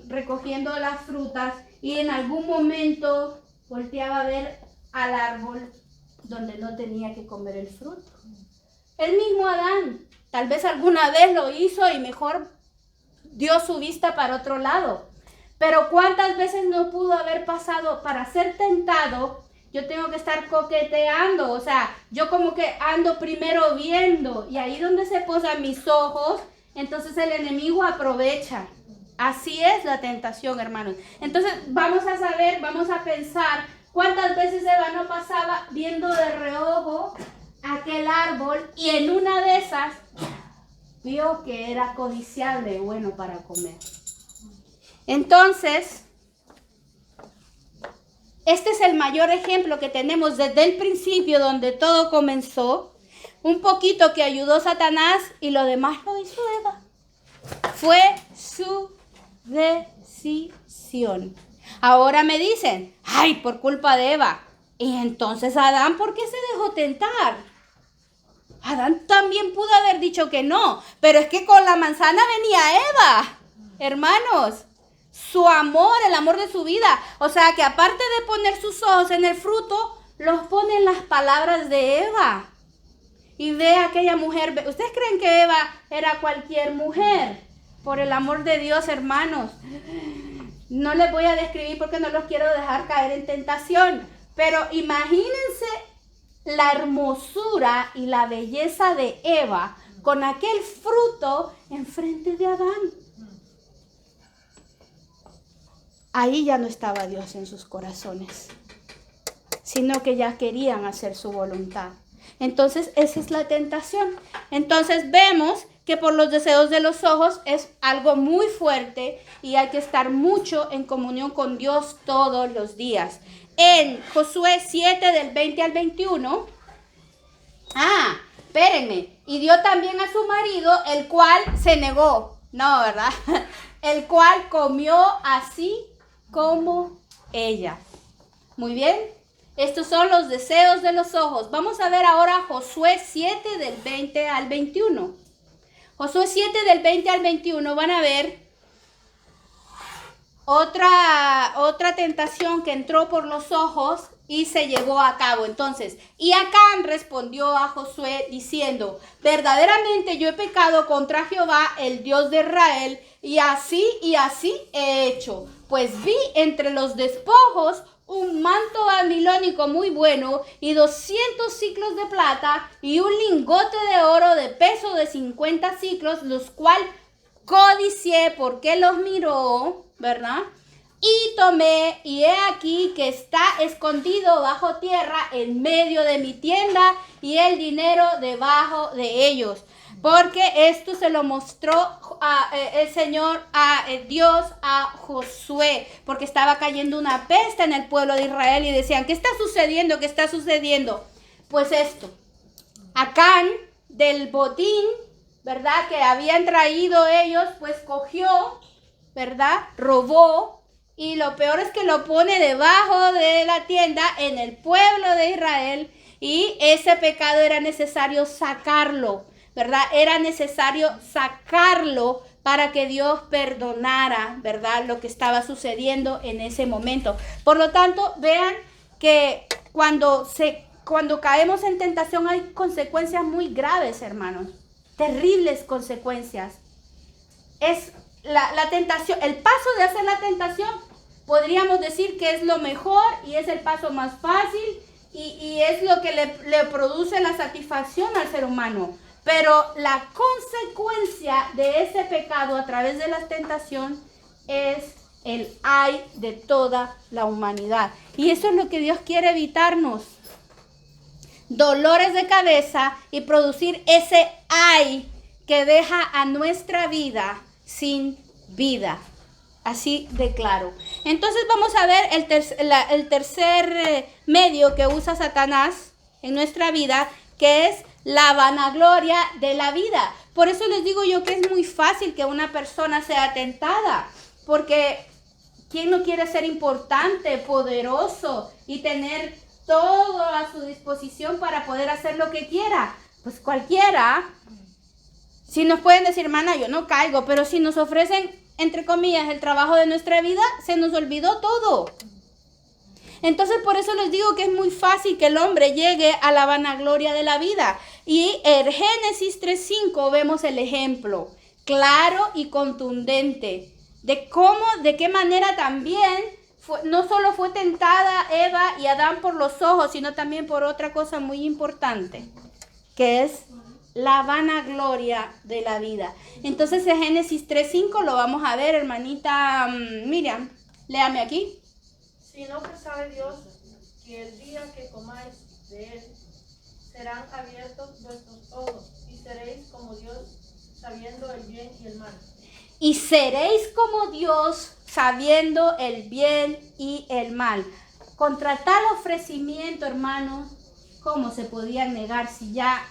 recogiendo las frutas y en algún momento volteaba a ver al árbol donde no tenía que comer el fruto? El mismo Adán, tal vez alguna vez lo hizo y mejor dio su vista para otro lado. Pero ¿cuántas veces no pudo haber pasado para ser tentado? Yo tengo que estar coqueteando, o sea, yo como que ando primero viendo y ahí donde se posan mis ojos, entonces el enemigo aprovecha. Así es la tentación, hermanos. Entonces vamos a saber, vamos a pensar cuántas veces Eva no pasaba viendo de reojo aquel árbol y en una de esas vio que era codiciable y bueno para comer. Entonces, este es el mayor ejemplo que tenemos desde el principio donde todo comenzó. Un poquito que ayudó Satanás y lo demás lo hizo Eva. Fue su decisión. Ahora me dicen, ay, por culpa de Eva. Y entonces Adán, ¿por qué se dejó tentar? Adán también pudo haber dicho que no, pero es que con la manzana venía Eva, hermanos. Su amor, el amor de su vida. O sea que aparte de poner sus ojos en el fruto, los pone en las palabras de Eva. Y ve a aquella mujer. ¿Ustedes creen que Eva era cualquier mujer? Por el amor de Dios, hermanos. No les voy a describir porque no los quiero dejar caer en tentación. Pero imagínense la hermosura y la belleza de Eva con aquel fruto enfrente de Adán. Ahí ya no estaba Dios en sus corazones, sino que ya querían hacer su voluntad. Entonces, esa es la tentación. Entonces, vemos que por los deseos de los ojos es algo muy fuerte y hay que estar mucho en comunión con Dios todos los días. En Josué 7, del 20 al 21, espérenme, y dio también a su marido, el cual se negó. No, ¿verdad? El cual comió así como ella. Muy bien. Estos son los deseos de los ojos. Vamos a ver ahora Josué 7 del 20 al 21. Josué 7 del 20 al 21 van a ver otra tentación que entró por los ojos y se llevó a cabo. Entonces, y Acán respondió a Josué diciendo, verdaderamente yo he pecado contra Jehová, el Dios de Israel, y así he hecho. Pues vi entre los despojos un manto babilónico muy bueno y 200 ciclos de plata y un lingote de oro de peso de 50 ciclos, los cuales codicié porque los miró, ¿verdad? Y tomé, y he aquí que está escondido bajo tierra en medio de mi tienda y el dinero debajo de ellos. Porque esto se lo mostró el Señor, Dios a Josué, porque estaba cayendo una peste en el pueblo de Israel y decían, ¿qué está sucediendo? ¿Qué está sucediendo? Pues esto, Acán del botín, ¿verdad? Que habían traído ellos, pues cogió, ¿verdad? Robó, y lo peor es que lo pone debajo de la tienda en el pueblo de Israel, y ese pecado era necesario sacarlo, ¿verdad? Era necesario sacarlo para que Dios perdonara, ¿verdad? Lo que estaba sucediendo en ese momento. Por lo tanto, vean que cuando caemos en tentación hay consecuencias muy graves, hermanos. Terribles consecuencias. Es la tentación, el paso de hacer la tentación, podríamos decir que es lo mejor y es el paso más fácil y es lo que le produce la satisfacción al ser humano. Pero la consecuencia de ese pecado a través de la tentación es el ay de toda la humanidad. Y eso es lo que Dios quiere evitarnos. Dolores de cabeza y producir ese ay que deja a nuestra vida sin vida. Así de claro. Entonces vamos a ver el tercer medio que usa Satanás en nuestra vida, que es la vanagloria de la vida. Por eso les digo yo que es muy fácil que una persona sea tentada, porque ¿quién no quiere ser importante, poderoso y tener todo a su disposición para poder hacer lo que quiera? Pues cualquiera. Si nos pueden decir, hermana, yo no caigo, pero si nos ofrecen, entre comillas, el trabajo de nuestra vida, se nos olvidó todo. Entonces, por eso les digo que es muy fácil que el hombre llegue a la vanagloria de la vida. Y en Génesis 3:5 vemos el ejemplo claro y contundente de qué manera también no solo fue tentada Eva y Adán por los ojos, sino también por otra cosa muy importante, que es la vanagloria de la vida. Entonces en Génesis 3:5 lo vamos a ver, hermanita Miriam, léame aquí. Sino que sabe Dios que el día que comáis de él, serán abiertos vuestros ojos, y seréis como Dios, sabiendo el bien y el mal. Y seréis como Dios, sabiendo el bien y el mal. Contra tal ofrecimiento, hermanos, ¿cómo se podían negar si ya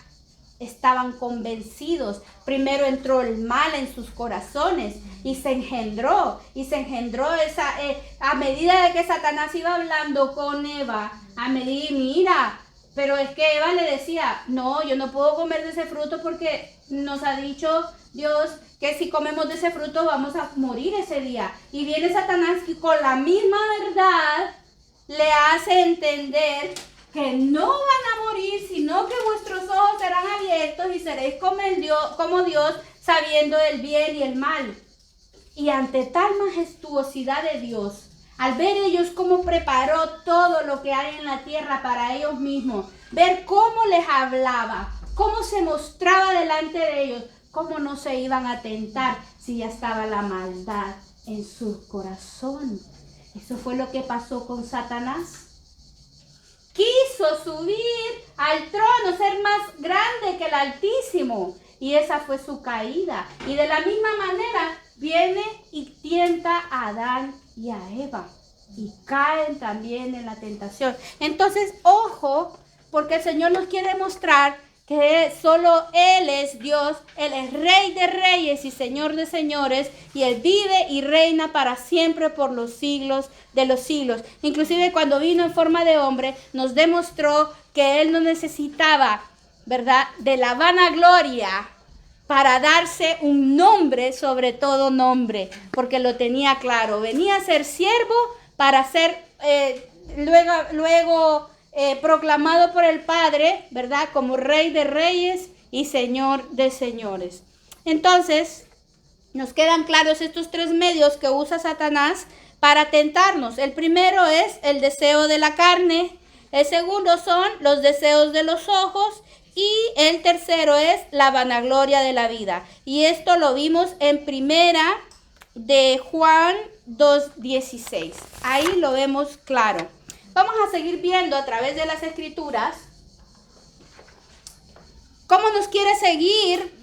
estaban convencidos? Primero entró el mal en sus corazones y se engendró esa, a medida de que Satanás iba hablando con Eva, mira, pero es que Eva le decía, no, yo no puedo comer de ese fruto porque nos ha dicho Dios que si comemos de ese fruto vamos a morir ese día. Y viene Satanás y con la misma verdad le hace entender que no van a morir, sino que vuestros ojos serán abiertos y seréis como Dios, sabiendo el bien y el mal. Y ante tal majestuosidad de Dios, al ver ellos cómo preparó todo lo que hay en la tierra para ellos mismos, ver cómo les hablaba, cómo se mostraba delante de ellos, cómo no se iban a tentar si ya estaba la maldad en su corazón. Eso fue lo que pasó con Satanás. Quiso subir al trono, ser más grande que el Altísimo. Y esa fue su caída. Y de la misma manera viene y tienta a Adán y a Eva. Y caen también en la tentación. Entonces, ojo, porque el Señor nos quiere mostrar que solo Él es Dios, Él es Rey de reyes y Señor de señores, y Él vive y reina para siempre por los siglos de los siglos. Inclusive cuando vino en forma de hombre, nos demostró que Él no necesitaba, ¿verdad?, de la vanagloria para darse un nombre sobre todo nombre, porque lo tenía claro. Venía a ser siervo para ser luego proclamado por el Padre, ¿verdad?, como Rey de reyes y Señor de señores. Entonces, nos quedan claros estos tres medios que usa Satanás para tentarnos. El primero es el deseo de la carne, el segundo son los deseos de los ojos y el tercero es la vanagloria de la vida. Y esto lo vimos en primera de Juan 2:16. Ahí lo vemos claro. Vamos a seguir viendo a través de las Escrituras cómo nos quiere seguir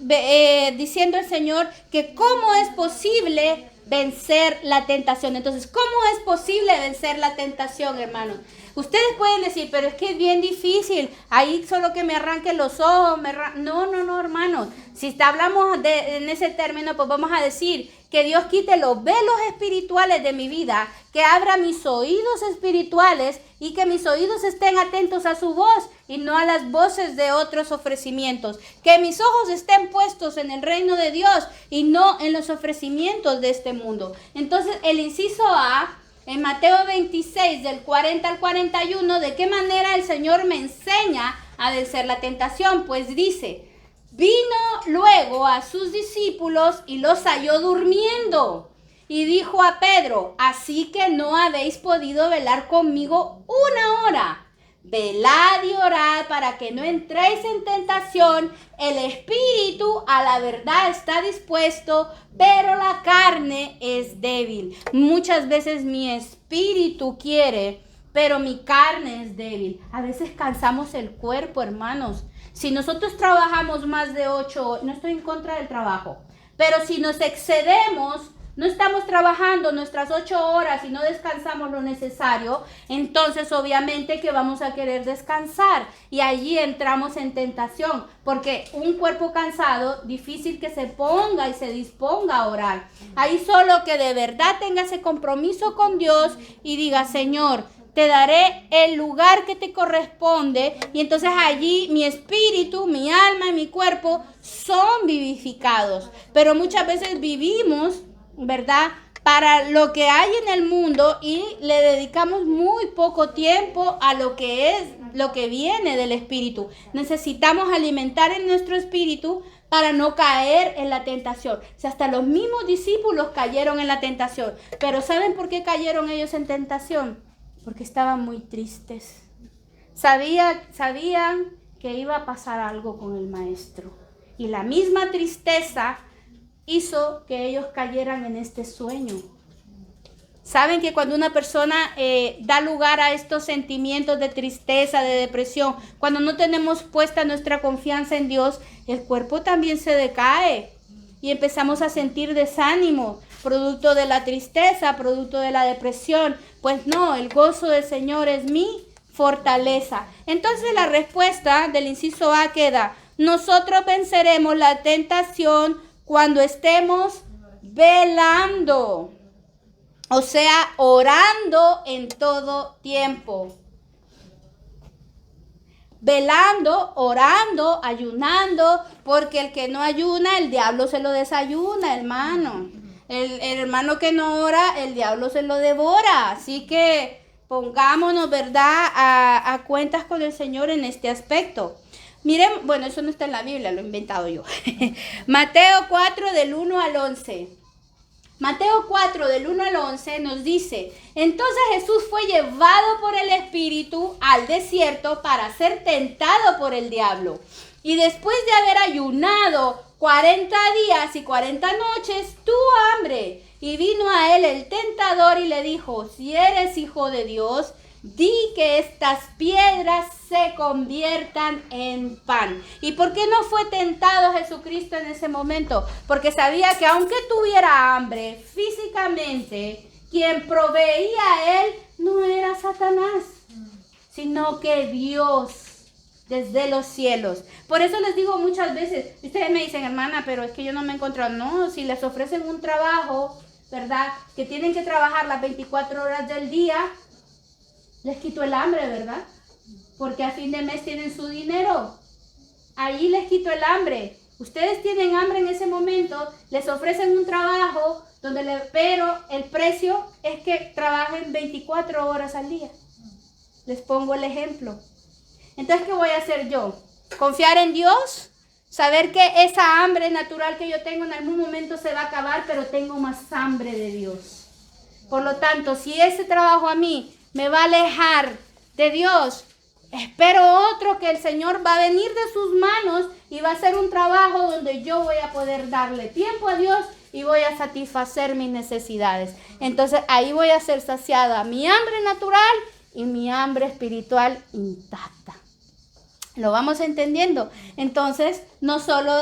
diciendo el Señor que cómo es posible vencer la tentación. Entonces, ¿cómo es posible vencer la tentación, hermanos? Ustedes pueden decir, pero es que es bien difícil, ahí solo que me arranquen los ojos, no, hermanos. Si hablamos en ese término, pues vamos a decir que Dios quite los velos espirituales de mi vida, que abra mis oídos espirituales y que mis oídos estén atentos a su voz y no a las voces de otros ofrecimientos. Que mis ojos estén puestos en el reino de Dios y no en los ofrecimientos de este mundo. Entonces, el inciso A, en Mateo 26, del 40 al 41, ¿de qué manera el Señor me enseña a vencer la tentación? Pues dice, vino luego a sus discípulos y los halló durmiendo. Y dijo a Pedro, así que no habéis podido velar conmigo una hora. Velad y orad para que no entréis en tentación. El espíritu a la verdad está dispuesto, pero la carne es débil. Muchas veces mi espíritu quiere, pero mi carne es débil. A veces cansamos el cuerpo, hermanos. Si nosotros trabajamos más de 8 horas, no estoy en contra del trabajo, pero si nos excedemos, no estamos trabajando nuestras 8 horas y no descansamos lo necesario, entonces obviamente que vamos a querer descansar y allí entramos en tentación, porque un cuerpo cansado, difícil que se ponga y se disponga a orar. Ahí solo que de verdad tenga ese compromiso con Dios y diga, Señor, te daré el lugar que te corresponde, y entonces allí mi espíritu, mi alma y mi cuerpo son vivificados. Pero muchas veces vivimos, ¿verdad?, para lo que hay en el mundo y le dedicamos muy poco tiempo a lo que viene del espíritu. Necesitamos alimentar en nuestro espíritu para no caer en la tentación. O sea, hasta los mismos discípulos cayeron en la tentación. Pero ¿saben por qué cayeron ellos en tentación? Porque estaban muy tristes. Sabían que iba a pasar algo con el maestro. Y la misma tristeza hizo que ellos cayeran en este sueño. Saben que cuando una persona da lugar a estos sentimientos de tristeza, de depresión, cuando no tenemos puesta nuestra confianza en Dios, el cuerpo también se decae y empezamos a sentir desánimo, producto de la tristeza, producto de la depresión. Pues no, el gozo del Señor es mi fortaleza. Entonces la respuesta del inciso A queda: nosotros venceremos la tentación cuando estemos velando, o sea, orando en todo tiempo. Velando, orando, ayunando, porque el que no ayuna, el diablo se lo desayuna, hermano. El hermano que no ora, el diablo se lo devora. Así que pongámonos, ¿verdad?, a cuentas con el Señor en este aspecto. Miren, bueno, eso no está en la Biblia, lo he inventado yo. Mateo 4 del 1 al 11. Mateo 4 del 1 al 11 nos dice: entonces Jesús fue llevado por el Espíritu al desierto para ser tentado por el diablo. Y después de haber ayunado 40 días y 40 noches, tuvo hambre. Y vino a él el tentador y le dijo: si eres hijo de Dios, di que estas piedras se conviertan en pan. ¿Y por qué no fue tentado Jesucristo en ese momento? Porque sabía que aunque tuviera hambre físicamente, quien proveía a él no era Satanás, sino que Dios desde los cielos. Por eso les digo muchas veces, ustedes me dicen, hermana, pero es que yo no me he encontrado. No, si les ofrecen un trabajo, ¿verdad?, que tienen que trabajar las 24 horas del día, les quito el hambre, ¿verdad? Porque a fin de mes tienen su dinero. Ahí les quito el hambre. Ustedes tienen hambre en ese momento, les ofrecen un trabajo, pero el precio es que trabajen 24 horas al día. Les pongo el ejemplo. Entonces, ¿qué voy a hacer yo? ¿Confiar en Dios? Saber que esa hambre natural que yo tengo en algún momento se va a acabar, pero tengo más hambre de Dios. Por lo tanto, si ese trabajo a mí me va a alejar de Dios, espero otro que el Señor va a venir de sus manos y va a hacer un trabajo donde yo voy a poder darle tiempo a Dios y voy a satisfacer mis necesidades. Entonces ahí voy a ser saciada mi hambre natural y mi hambre espiritual intacta. ¿Lo vamos entendiendo? Entonces, no solo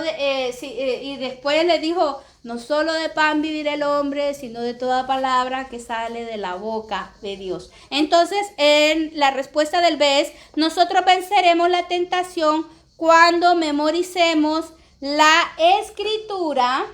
y después le dijo: no solo de pan vivirá el hombre, sino de toda palabra que sale de la boca de Dios. Entonces, en la respuesta del B es: nosotros venceremos la tentación cuando memoricemos la escritura.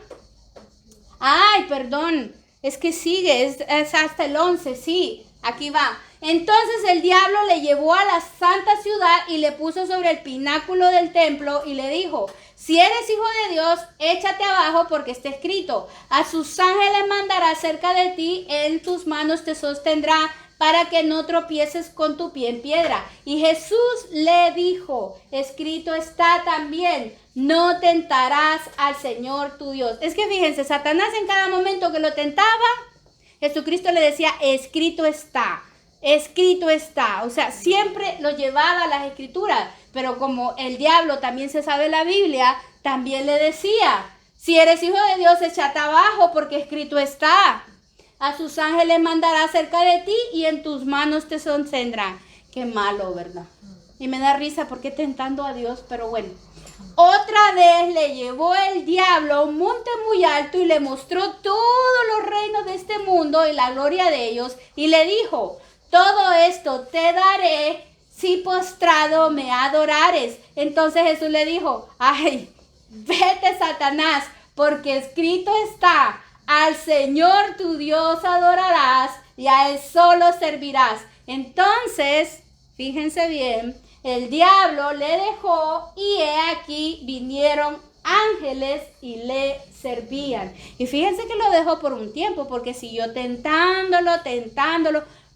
Ay, perdón, es que sigue, es hasta el 11, sí, aquí va. Entonces el diablo le llevó a la santa ciudad y le puso sobre el pináculo del templo y le dijo: si eres hijo de Dios, échate abajo, porque está escrito: a sus ángeles mandará cerca de ti, en tus manos te sostendrá, para que no tropieces con tu pie en piedra. Y Jesús le dijo: escrito está también, no tentarás al Señor tu Dios. Es que fíjense, Satanás en cada momento que lo tentaba, Jesucristo le decía: escrito está. Escrito está, o sea, siempre lo llevaba a las escrituras, pero como el diablo también se sabe la Biblia, también le decía: si eres hijo de Dios, échate abajo, porque escrito está: a sus ángeles mandará cerca de ti y en tus manos te sostendrán. Qué malo, ¿verdad? Y me da risa porque tentando a Dios, pero bueno. Otra vez le llevó el diablo a un monte muy alto y le mostró todos los reinos de este mundo y la gloria de ellos. Y le dijo, todo esto te daré si postrado me adorares. Entonces Jesús le dijo, ay, vete Satanás, porque escrito está, al Señor tu Dios adorarás y a Él solo servirás. Entonces, fíjense bien, el diablo le dejó y he aquí vinieron ángeles y le servían. Y fíjense que lo dejó por un tiempo porque siguió tentándolo,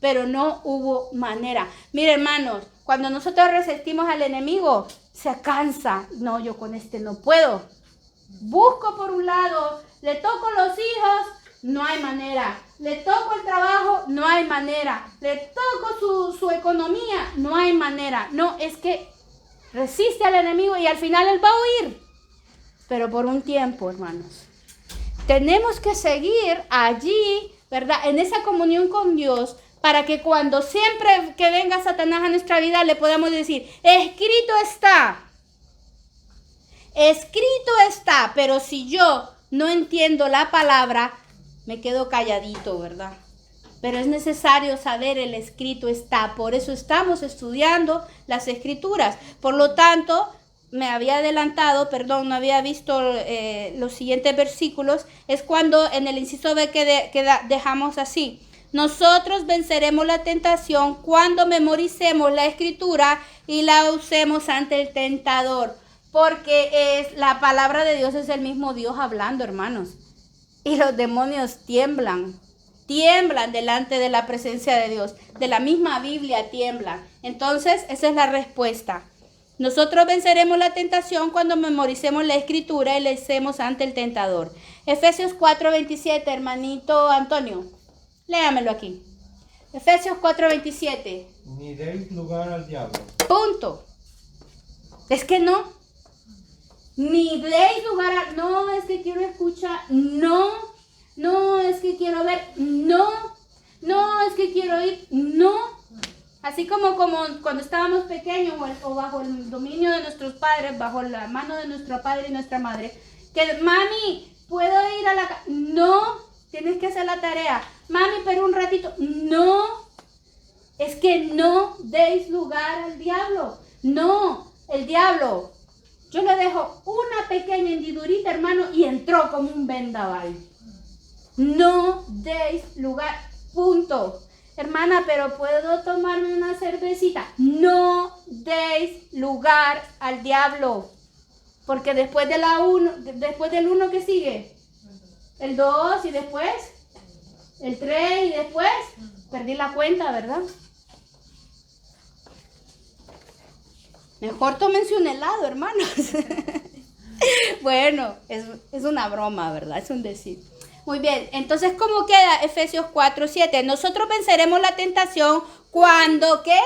pero no hubo manera. Miren, hermanos, cuando nosotros resistimos al enemigo, se cansa. No, yo con este no puedo. Busco por un lado, le toco los hijos, no hay manera. Le toco el trabajo, no hay manera. Le toco su economía, no hay manera. No, es que resiste al enemigo y al final él va a huir. Pero por un tiempo, hermanos. Tenemos que seguir allí, ¿verdad? En esa comunión con Dios, para que cuando siempre que venga Satanás a nuestra vida le podamos decir, escrito está. Escrito está, pero si yo no entiendo la palabra, me quedo calladito, ¿verdad? Pero es necesario saber el escrito está. Por eso estamos estudiando las escrituras. Por lo tanto, me había adelantado, perdón, no había visto los siguientes versículos. Es cuando en el inciso B dejamos así. Nosotros venceremos la tentación cuando memoricemos la escritura y la usemos ante el tentador. Porque la palabra de Dios es el mismo Dios hablando, hermanos. Y los demonios tiemblan delante de la presencia de Dios. De la misma Biblia tiemblan. Entonces, esa es la respuesta. Nosotros venceremos la tentación cuando memoricemos la escritura y la usemos ante el tentador. Efesios 4:27, hermanito Antonio. Léamelo aquí. Efesios 4:27. Ni deis lugar al diablo. Punto. Es que no. Ni deis lugar a... No, es que quiero escuchar. No. No, es que quiero ver. No. No, es que quiero ir. No. Así como cuando estábamos pequeños o bajo el dominio de nuestros padres, bajo la mano de nuestro padre y nuestra madre, que mami, ¿puedo ir a la casa? No, tienes que hacer la tarea. Mami, pero un ratito. No, es que no deis lugar al diablo. No, el diablo, yo le dejo una pequeña hendidurita, hermano, y entró como un vendaval. No deis lugar, punto. Hermana, pero ¿puedo tomarme una cervecita? No deis lugar al diablo. Porque después del 1 que sigue, el 2 y después, el 3 y después, perdí la cuenta, ¿verdad? Mejor tómense un helado, hermanos. Bueno, es una broma, ¿verdad? Es un decir. Muy bien, entonces, ¿cómo queda Efesios 4:7? Nosotros venceremos la tentación cuando, ¿qué?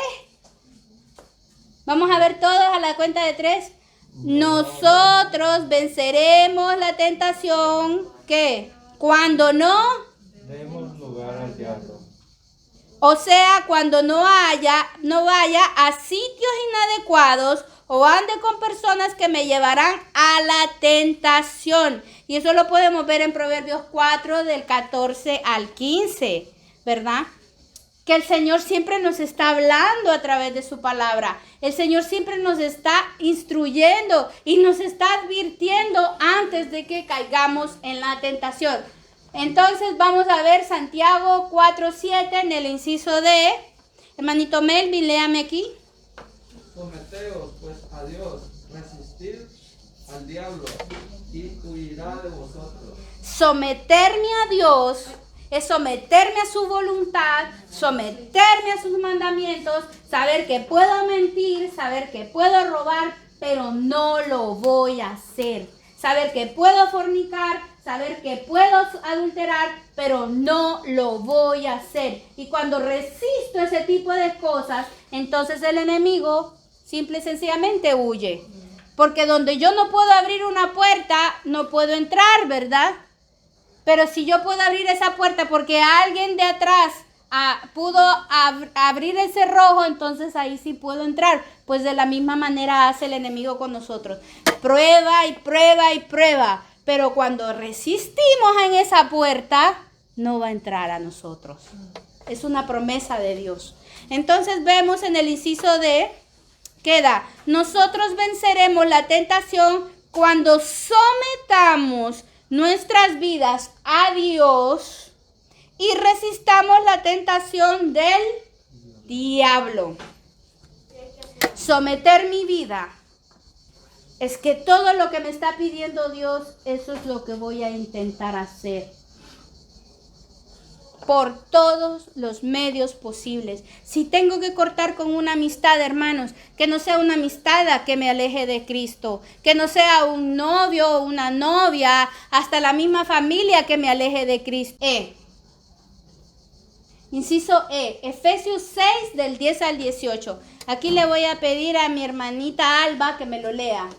Vamos a ver todos a la cuenta de 3. Nosotros venceremos la tentación, ¿qué? Cuando no Demos lugar al diablo. O sea, cuando no vaya a sitios inadecuados o ande con personas que me llevarán a la tentación. Y eso lo podemos ver en Proverbios 4 del 14 al 15, ¿verdad? Que el Señor siempre nos está hablando a través de su palabra. El Señor siempre nos está instruyendo y nos está advirtiendo antes de que caigamos en la tentación. Entonces vamos a ver Santiago 4:7 en el inciso D. Hermanito Melvin, léame aquí. Someteos pues a Dios, resistid al diablo y huirá de vosotros. Someterme a Dios es someterme a su voluntad, someterme a sus mandamientos, saber que puedo mentir, saber que puedo robar, pero no lo voy a hacer. Saber que puedo fornicar, saber que puedo adulterar, pero no lo voy a hacer. Y cuando resisto ese tipo de cosas, entonces el enemigo simple y sencillamente huye. Porque donde yo no puedo abrir una puerta, no puedo entrar, ¿verdad? Pero si yo puedo abrir esa puerta porque alguien de atrás abrir el cerrojo, entonces ahí sí puedo entrar. Pues de la misma manera hace el enemigo con nosotros. Prueba y prueba y prueba. Pero cuando resistimos en esa puerta, no va a entrar a nosotros. Es una promesa de Dios. Entonces vemos en el inciso D, queda, nosotros venceremos la tentación cuando sometamos nuestras vidas a Dios y resistamos la tentación del diablo. Someter mi vida es que todo lo que me está pidiendo Dios, eso es lo que voy a intentar hacer. Por todos los medios posibles. Si tengo que cortar con una amistad, hermanos, que no sea una amistad que me aleje de Cristo, que no sea un novio o una novia, hasta la misma familia que me aleje de Cristo. Inciso E, Efesios 6 del 10 al 18. Aquí le voy a pedir a mi hermanita Alba que me lo lea.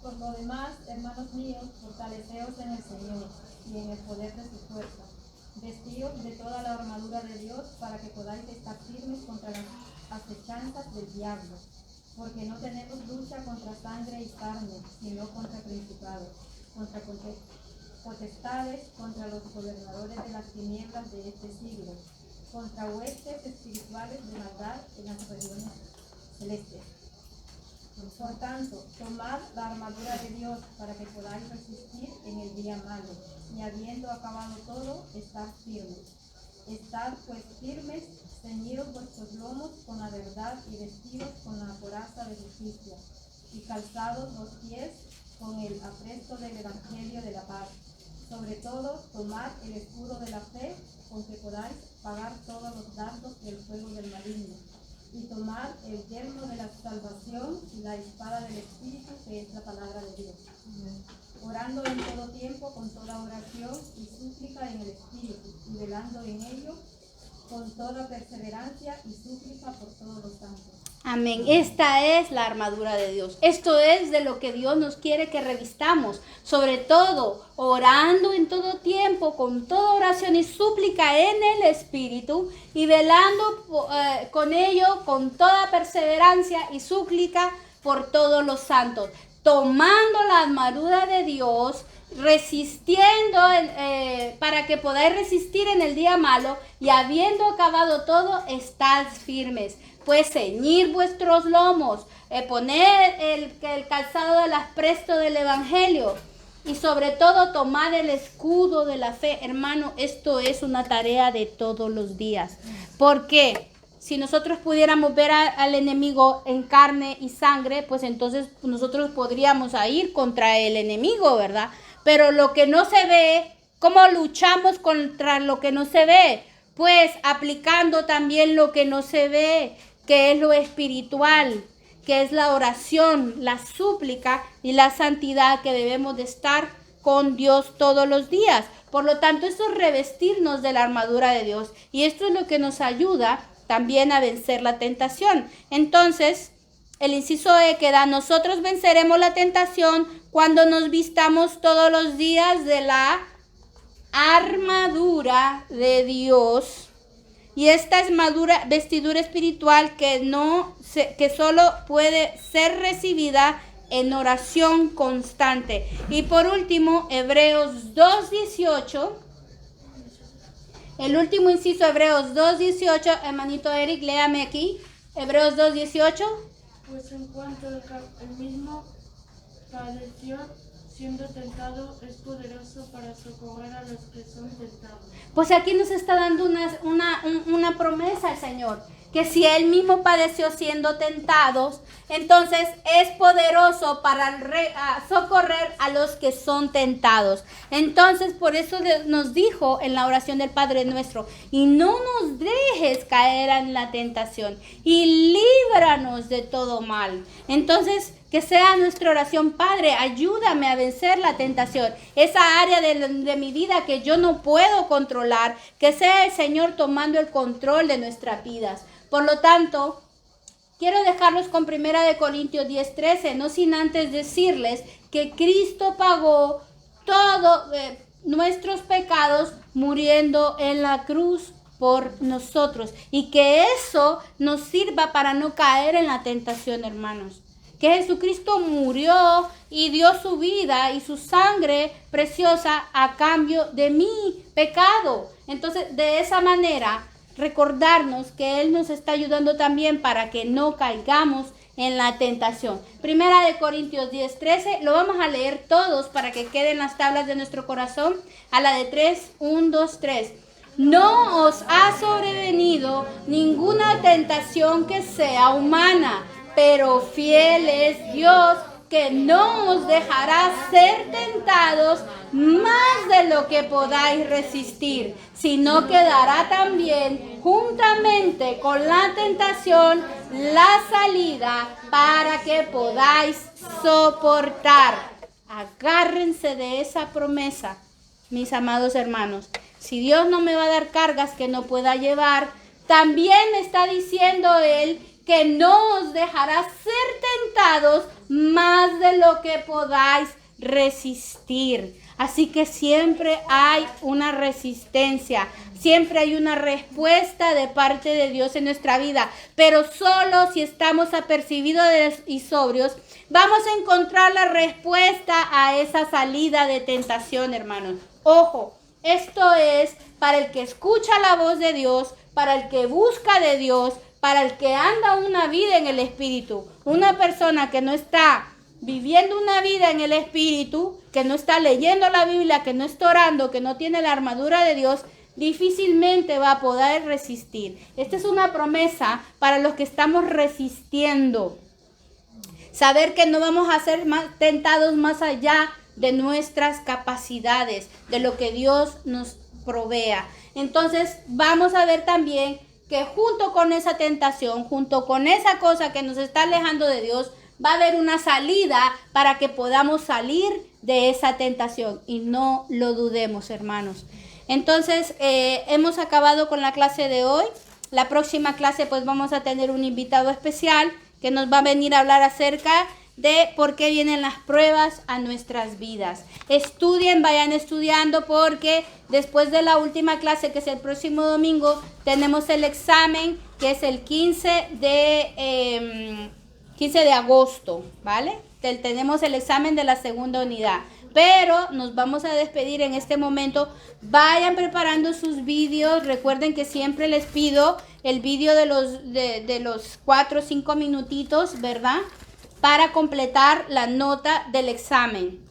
Por lo demás, hermanos míos, fortaleceos en el Señor y en el poder de su fuerza. Vestíos de toda la armadura de Dios para que podáis estar firmes contra las acechanzas del diablo. Porque no tenemos lucha contra sangre y carne, sino contra principados, contra potestades, contra los gobernadores de las tinieblas de este siglo, contra huestes espirituales de maldad en las regiones celestes. Por tanto, tomad la armadura de Dios para que podáis resistir en el día malo, y habiendo acabado todo, estad firmes. Estad pues firmes, ceñidos vuestros lomos con la verdad y vestidos con la coraza de justicia, y calzados los pies con el apresto del evangelio de la paz. Sobre todo, tomad el escudo de la fe, con que podáis pagar todos los dardos del fuego del maligno. Y tomad el yelmo de la salvación y la espada del Espíritu, que es la palabra de Dios. Orando en todo tiempo con toda oración y súplica en el Espíritu, y velando en ello con toda perseverancia y súplica por todos los santos. Amén. Esta es la armadura de Dios. Esto es de lo que Dios nos quiere que revistamos. Sobre todo, orando en todo tiempo, con toda oración y súplica en el Espíritu, y velando con ello, con toda perseverancia y súplica por todos los santos. Tomando la armadura de Dios, resistiendo para que podáis resistir en el día malo, y habiendo acabado todo, estad firmes. Pues ceñir vuestros lomos, poner el calzado del apresto del evangelio, y sobre todo tomar el escudo de la fe. Hermano, esto es una tarea de todos los días, porque si nosotros pudiéramos ver al enemigo en carne y sangre, pues entonces nosotros podríamos ir contra el enemigo, ¿verdad? Pero lo que no se ve, ¿cómo luchamos contra lo que no se ve? Pues aplicando también lo que no se ve, que es lo espiritual, que es la oración, la súplica y la santidad, que debemos de estar con Dios todos los días. Por lo tanto, esto es revestirnos de la armadura de Dios, y esto es lo que nos ayuda también a vencer la tentación. Entonces, el inciso E queda: nosotros venceremos la tentación cuando nos vistamos todos los días de la armadura de Dios. Y esta es vestidura espiritual que solo puede ser recibida en oración constante. Y por último, Hebreos 2:18. El último inciso, Hebreos 2:18. Hermanito Eric, léame aquí. Hebreos 2:18. Pues en cuanto el mismo padeció siendo tentado, es poderoso para socorrer a los que son tentados. Pues aquí nos está dando una promesa el Señor, que si Él mismo padeció siendo tentados, entonces es poderoso para socorrer a los que son tentados. Entonces, por eso nos dijo en la oración del Padre Nuestro: y no nos dejes caer en la tentación, y líbranos de todo mal. Entonces, que sea nuestra oración: Padre, ayúdame a vencer la tentación, esa área de mi vida que yo no puedo controlar, que sea el Señor tomando el control de nuestras vidas. Por lo tanto, quiero dejarlos con 1 Corintios 10:13, no sin antes decirles que Cristo pagó todo, nuestros pecados muriendo en la cruz por nosotros, y que eso nos sirva para no caer en la tentación, hermanos. Que Jesucristo murió y dio su vida y su sangre preciosa a cambio de mi pecado. Entonces, de esa manera, recordarnos que Él nos está ayudando también para que no caigamos en la tentación. Primera de Corintios 10:13, lo vamos a leer todos para que queden las tablas de nuestro corazón. A la de 3, 1, 2, 3. No os ha sobrevenido ninguna tentación que sea humana, pero fiel es Dios, que no os dejará ser tentados más de lo que podáis resistir, sino que dará también juntamente con la tentación la salida para que podáis soportar. Agárrense de esa promesa, mis amados hermanos. Si Dios no me va a dar cargas que no pueda llevar, también me está diciendo Él que no os dejará ser tentados más de lo que podáis resistir. Así que siempre hay una resistencia, siempre hay una respuesta de parte de Dios en nuestra vida, pero solo si estamos apercibidos y sobrios, vamos a encontrar la respuesta a esa salida de tentación, hermanos. Ojo, esto es para el que escucha la voz de Dios, para el que busca de Dios, para el que anda una vida en el Espíritu. Una persona que no está viviendo una vida en el Espíritu, que no está leyendo la Biblia, que no está orando, que no tiene la armadura de Dios, difícilmente va a poder resistir. Esta es una promesa para los que estamos resistiendo. Saber que no vamos a ser tentados más allá de nuestras capacidades, de lo que Dios nos provea. Entonces vamos a ver también que junto con esa tentación, junto con esa cosa que nos está alejando de Dios, va a haber una salida para que podamos salir de esa tentación. Y no lo dudemos, hermanos. Entonces, hemos acabado con la clase de hoy. La próxima clase, pues vamos a tener un invitado especial que nos va a venir a hablar acerca de por qué vienen las pruebas a nuestras vidas. Estudien, vayan estudiando, porque después de la última clase, que es el próximo domingo, tenemos el examen, que es el 15 de agosto, ¿vale? Tenemos el examen de la segunda unidad. Pero nos vamos a despedir en este momento. Vayan preparando sus vídeos. Recuerden que siempre les pido el vídeo de los 4 o 5 minutitos, ¿verdad?, para completar la nota del examen.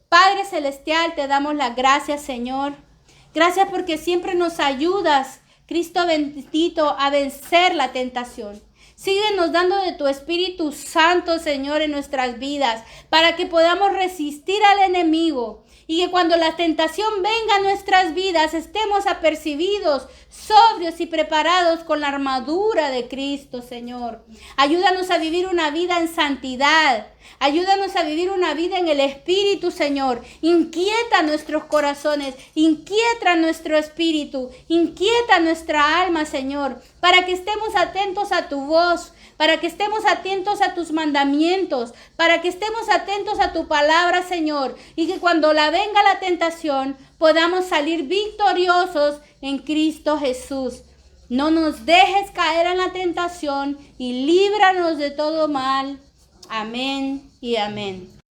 Padre Celestial, te damos las gracias, Señor. Gracias porque siempre nos ayudas, Cristo bendito, a vencer la tentación. Síguenos dando de tu Espíritu Santo, Señor, en nuestras vidas, para que podamos resistir al enemigo, y que cuando la tentación venga a nuestras vidas estemos apercibidos, sobrios y preparados con la armadura de Cristo, Señor. Ayúdanos a vivir una vida en santidad. Ayúdanos a vivir una vida en el Espíritu, Señor. Inquieta nuestros corazones, inquieta nuestro espíritu, inquieta nuestra alma, Señor, para que estemos atentos a tu voz, para que estemos atentos a tus mandamientos, para que estemos atentos a tu palabra, Señor, y que cuando venga la tentación podamos salir victoriosos en Cristo Jesús. No nos dejes caer en la tentación y líbranos de todo mal. Amén y amén.